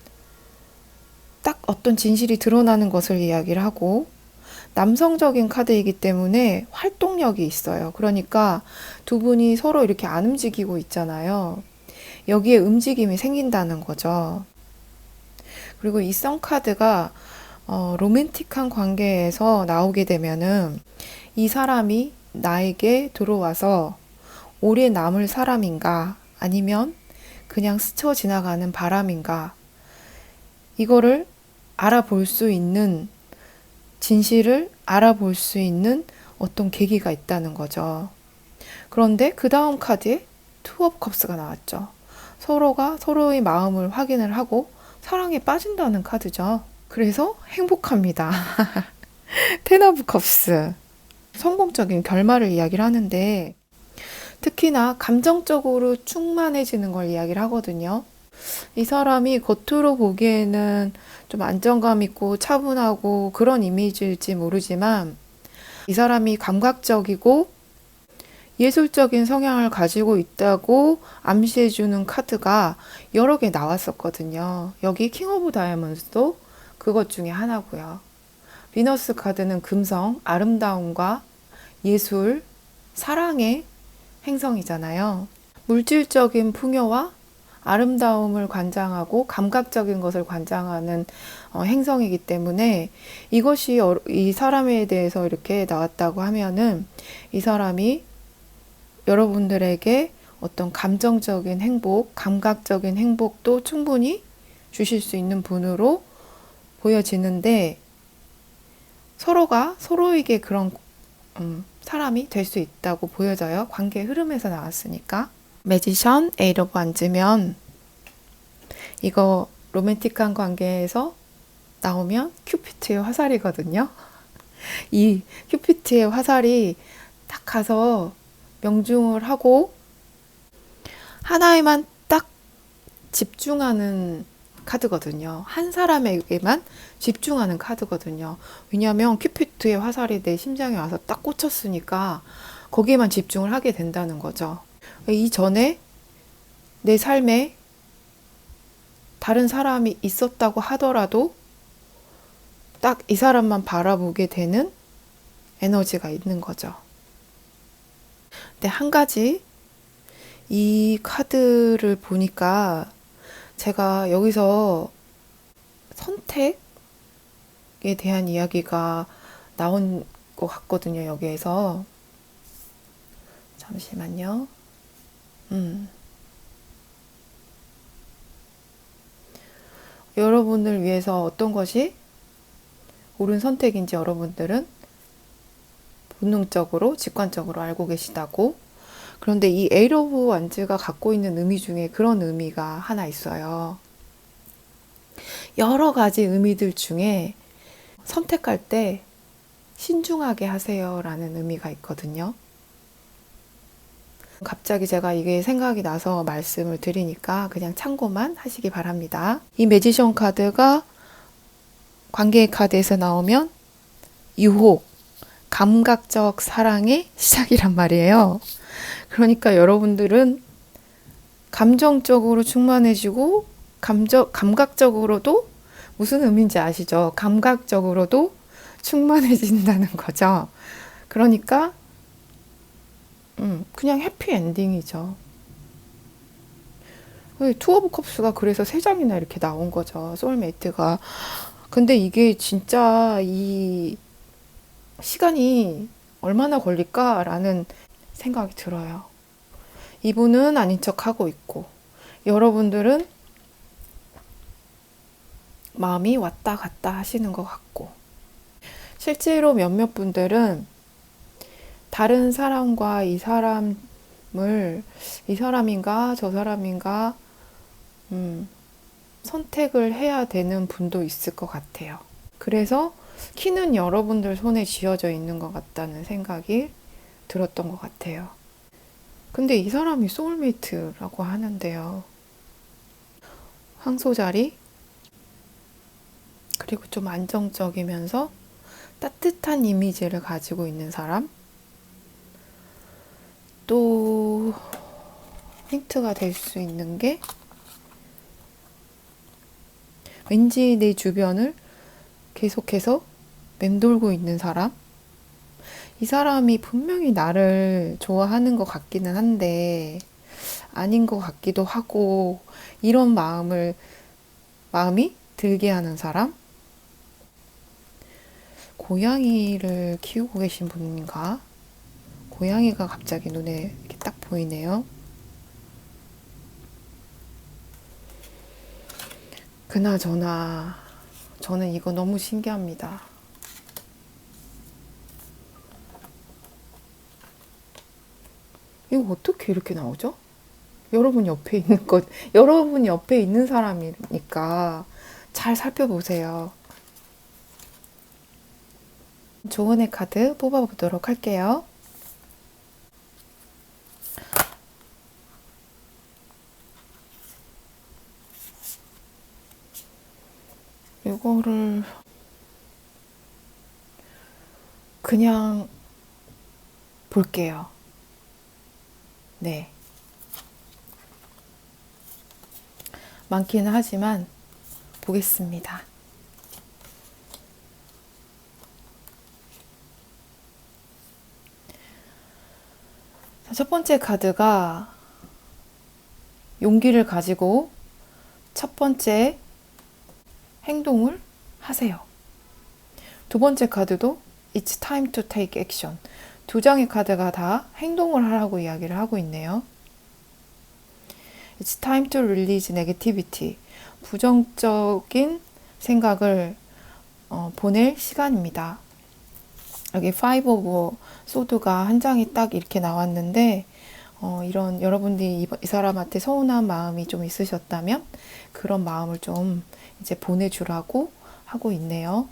딱 어떤 진실이 드러나는 것을 이야기를 하고, 남성적인 카드이기 때문에 활동력이 있어요. 그러니까 두 분이 서로 이렇게 안 움직이고 있잖아요. 여기에 움직임이 생긴다는 거죠. 그리고 이 선 카드가 로맨틱한 관계에서 나오게 되면은 이 사람이 나에게 들어와서 오래 남을 사람인가, 아니면 그냥 스쳐 지나가는 바람인가, 이거를 알아볼 수 있는, 진실을 알아볼 수 있는 어떤 계기가 있다는 거죠. 그런데 그 다음 카드에 투 오브 컵스가 나왔죠. 서로가 서로의 마음을 확인을 하고 사랑에 빠진다는 카드죠. 그래서 행복합니다. 텐 오브 컵스. 성공적인 결말을 이야기를 하는데, 특히나 감정적으로 충만해지는 걸 이야기를 하거든요. 이 사람이 겉으로 보기에는 좀 안정감 있고 차분하고 그런 이미지일지 모르지만, 이 사람이 감각적이고 예술적인 성향을 가지고 있다고 암시해주는 카드가 여러 개 나왔었거든요. 여기 킹 오브 다이아몬드도 그것 중에 하나고요. 비너스 카드는 금성, 아름다움과 예술, 사랑의 행성이잖아요. 물질적인 풍요와 아름다움을 관장하고 감각적인 것을 관장하는 행성이기 때문에, 이것이 이 사람에 대해서 이렇게 나왔다고 하면은 이 사람이 여러분들에게 어떤 감정적인 행복, 감각적인 행복도 충분히 주실 수 있는 분으로 보여지는데, 서로가 서로에게 그런 사람이 될 수 있다고 보여져요. 관계 흐름에서 나왔으니까. 매지션, 에잇 오브 완즈면 이거 로맨틱한 관계에서 나오면 큐피트의 화살이거든요. 이 큐피트의 화살이 딱 가서 명중을 하고 하나에만 딱 집중하는 카드거든요. 한 사람에게만 집중하는 카드거든요. 왜냐하면 큐피트의 화살이 내 심장에 와서 딱 꽂혔으니까 거기에만 집중을 하게 된다는 거죠. 이전에 내 삶에 다른 사람이 있었다고 하더라도 딱 이 사람만 바라보게 되는 에너지가 있는 거죠. 근데 한 가지, 이 카드를 보니까 제가 여기서 선택에 대한 이야기가 나온 것 같거든요. 여기에서. 잠시만요. 여러분을 위해서 어떤 것이 옳은 선택인지 여러분들은 본능적으로, 직관적으로 알고 계시다고. 그런데 이 에이트 오브 완즈가 갖고 있는 의미 중에 그런 의미가 하나 있어요. 여러 가지 의미들 중에 선택할 때 신중하게 하세요 라는 의미가 있거든요. 갑자기 제가 이게 생각이 나서 말씀을 드리니까 그냥 참고만 하시기 바랍니다. 이 매지션 카드가 관계의 카드에서 나오면 유혹, 감각적 사랑의 시작이란 말이에요. 그러니까 여러분들은 감정적으로 충만해지고 감각적으로도 무슨 의미인지 아시죠? 감각적으로도 충만해진다는 거죠. 그러니까 그냥 해피엔딩이죠. 투 오브 컵스가 그래서 3장이나 이렇게 나온 거죠. 소울메이트가. 근데 이게 진짜 이 시간이 얼마나 걸릴까라는 생각이 들어요. 이분은 아닌 척하고 있고 여러분들은 마음이 왔다 갔다 하시는 것 같고 실제로 몇몇 분들은 다른 사람과 이 사람인가 저 사람인가 선택을 해야 되는 분도 있을 것 같아요. 그래서 키는 여러분들 손에 쥐어져 있는 것 같다는 생각이 들었던 것 같아요. 근데 이 사람이 소울메이트라고 하는데요. 황소자리, 그리고 좀 안정적이면서 따뜻한 이미지를 가지고 있는 사람, 또 힌트가 될 수 있는 게 왠지 내 주변을 계속해서 맴돌고 있는 사람, 이 사람이 분명히 나를 좋아하는 것 같기는 한데 아닌 것 같기도 하고 이런 마음이 들게 하는 사람, 고양이를 키우고 계신 분인가? 고양이가 갑자기 눈에 이렇게 딱 보이네요. 그나저나 저는 이거 너무 신기합니다. 이거 어떻게 이렇게 나오죠? 여러분 옆에 있는 사람이니까 잘 살펴보세요. 조언의 카드 뽑아보도록 할게요. 이거를 그냥 볼게요. 네. 많기는 하지만 보겠습니다. 첫 번째 카드가 용기를 가지고 첫 번째 행동을 하세요. 두 번째 카드도 It's time to take action. 두 장의 카드가 다 행동을 하라고 이야기를 하고 있네요. It's time to release negativity. 부정적인 생각을 보낼 시간입니다. 여기 Five of Swords가 한 장이 딱 이렇게 나왔는데 이런 여러분들이 이 사람한테 서운한 마음이 좀 있으셨다면 그런 마음을 좀 이제 보내주라고 하고 있네요.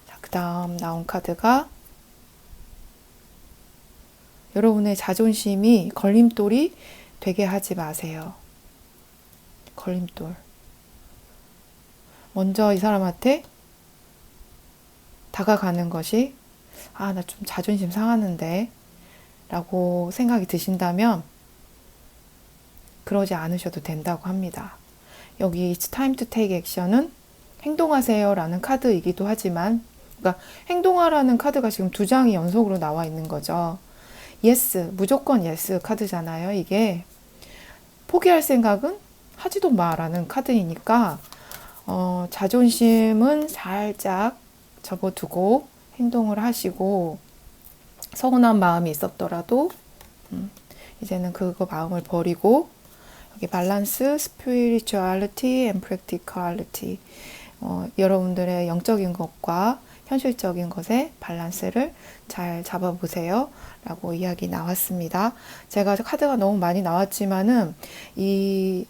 자, 그 다음 나온 카드가 여러분의 자존심이 걸림돌이 되게 하지 마세요. 걸림돌. 먼저 이 사람한테 다가가는 것이 나 좀 자존심 상하는데 라고 생각이 드신다면 그러지 않으셔도 된다고 합니다. 여기 It's time to take action은 행동하세요 라는 카드이기도 하지만 그러니까 행동하라는 카드가 지금 두 장이 연속으로 나와 있는 거죠. yes, 무조건 yes 카드잖아요. 이게 포기할 생각은 하지도 마라는 카드이니까 자존심은 살짝 접어두고 행동을 하시고 서운한 마음이 있었더라도 이제는 그거 마음을 버리고 여기 밸런스, spirituality and practicality 여러분들의 영적인 것과 현실적인 것에 밸런스를 잘 잡아보세요 라고 이야기 나왔습니다. 제가 카드가 너무 많이 나왔지만은 이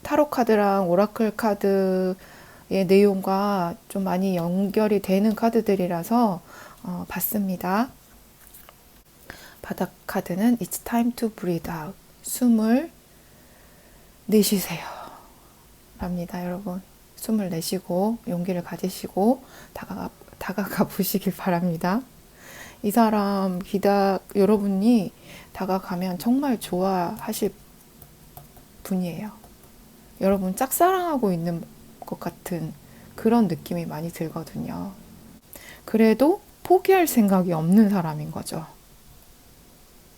타로 카드랑 오라클 카드의 내용과 좀 많이 연결이 되는 카드들이라서 봤습니다. 바닥 카드는 It's time to breathe out. 숨을 내쉬세요 랍니다. 여러분, 숨을 내쉬고 용기를 가지시고 다가가 보시길 바랍니다. 이 사람 여러분이 다가가면 정말 좋아하실 분이에요. 여러분 짝사랑하고 있는 것 같은 그런 느낌이 많이 들거든요. 그래도 포기할 생각이 없는 사람인 거죠.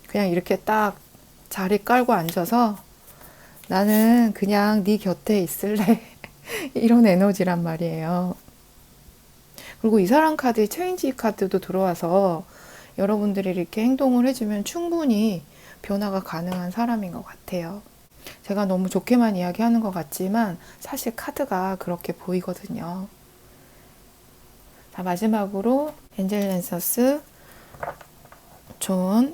그냥 이렇게 딱 자리 깔고 앉아서 나는 그냥 네 곁에 있을래 이런 에너지란 말이에요. 그리고 이 사람 카드에 체인지 카드도 들어와서 여러분들이 이렇게 행동을 해주면 충분히 변화가 가능한 사람인 것 같아요. 제가 너무 좋게만 이야기하는 것 같지만 사실 카드가 그렇게 보이거든요. 자, 마지막으로 엔젤 랜서스 존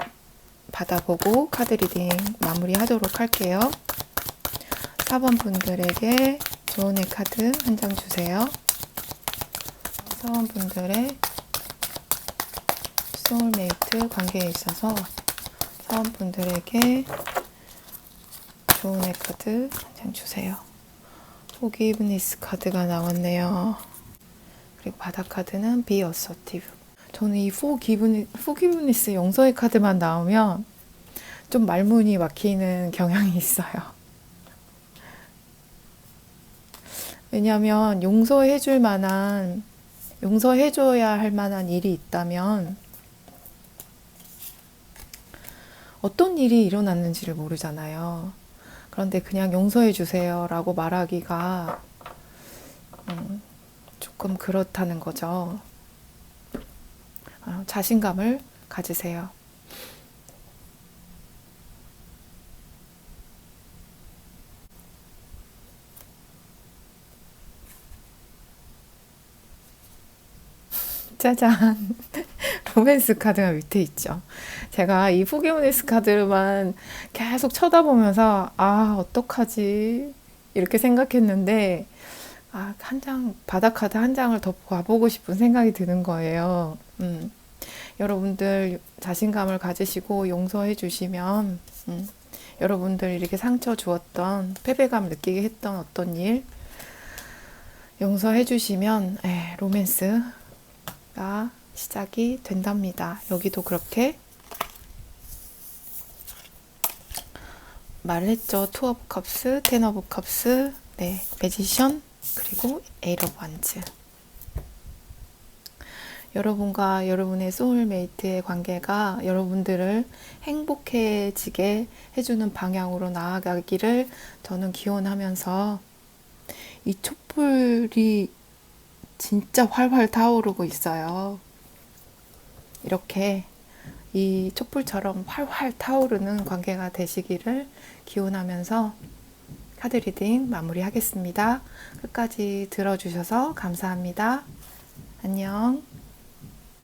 받아보고 카드 리딩 마무리 하도록 할게요. 4번 분들에게 조언의 카드 한 장 주세요. 4번 분들의 소울메이트 관계에 있어서 4번 분들에게 조언의 카드 한 장 주세요. 포기브니스 카드가 나왔네요. 그리고 바닥 카드는 Be assertive. 저는 이 포기브니스 용서의 카드만 나오면 좀 말문이 막히는 경향이 있어요. 왜냐하면 용서해줘야 할 만한 일이 있다면 어떤 일이 일어났는지를 모르잖아요. 그런데 그냥 용서해주세요 라고 말하기가 조금 그렇다는 거죠. 자신감을 가지세요. 짜잔! 로맨스 카드가 밑에 있죠. 제가 이 포기브니스 카드만 계속 쳐다보면서 어떡하지? 이렇게 생각했는데 바닥 카드 한 장을 더 봐보고 싶은 생각이 드는 거예요. 여러분들 자신감을 가지시고 용서해 주시면 여러분들 이렇게 상처 주었던 패배감 느끼게 했던 어떤 일 용서해 주시면 로맨스가 시작이 된답니다. 여기도 그렇게 말을 했죠. 투 오브 컵스, 텐 오브 컵스, 매지션, 그리고 에이트 오브 완즈. 여러분과 여러분의 소울메이트의 관계가 여러분들을 행복해지게 해주는 방향으로 나아가기를 저는 기원하면서 이 촛불이 진짜 활활 타오르고 있어요. 이렇게 이 촛불처럼 활활 타오르는 관계가 되시기를 기원하면서 카드 리딩 마무리하겠습니다. 끝까지 들어주셔서 감사합니다. 안녕.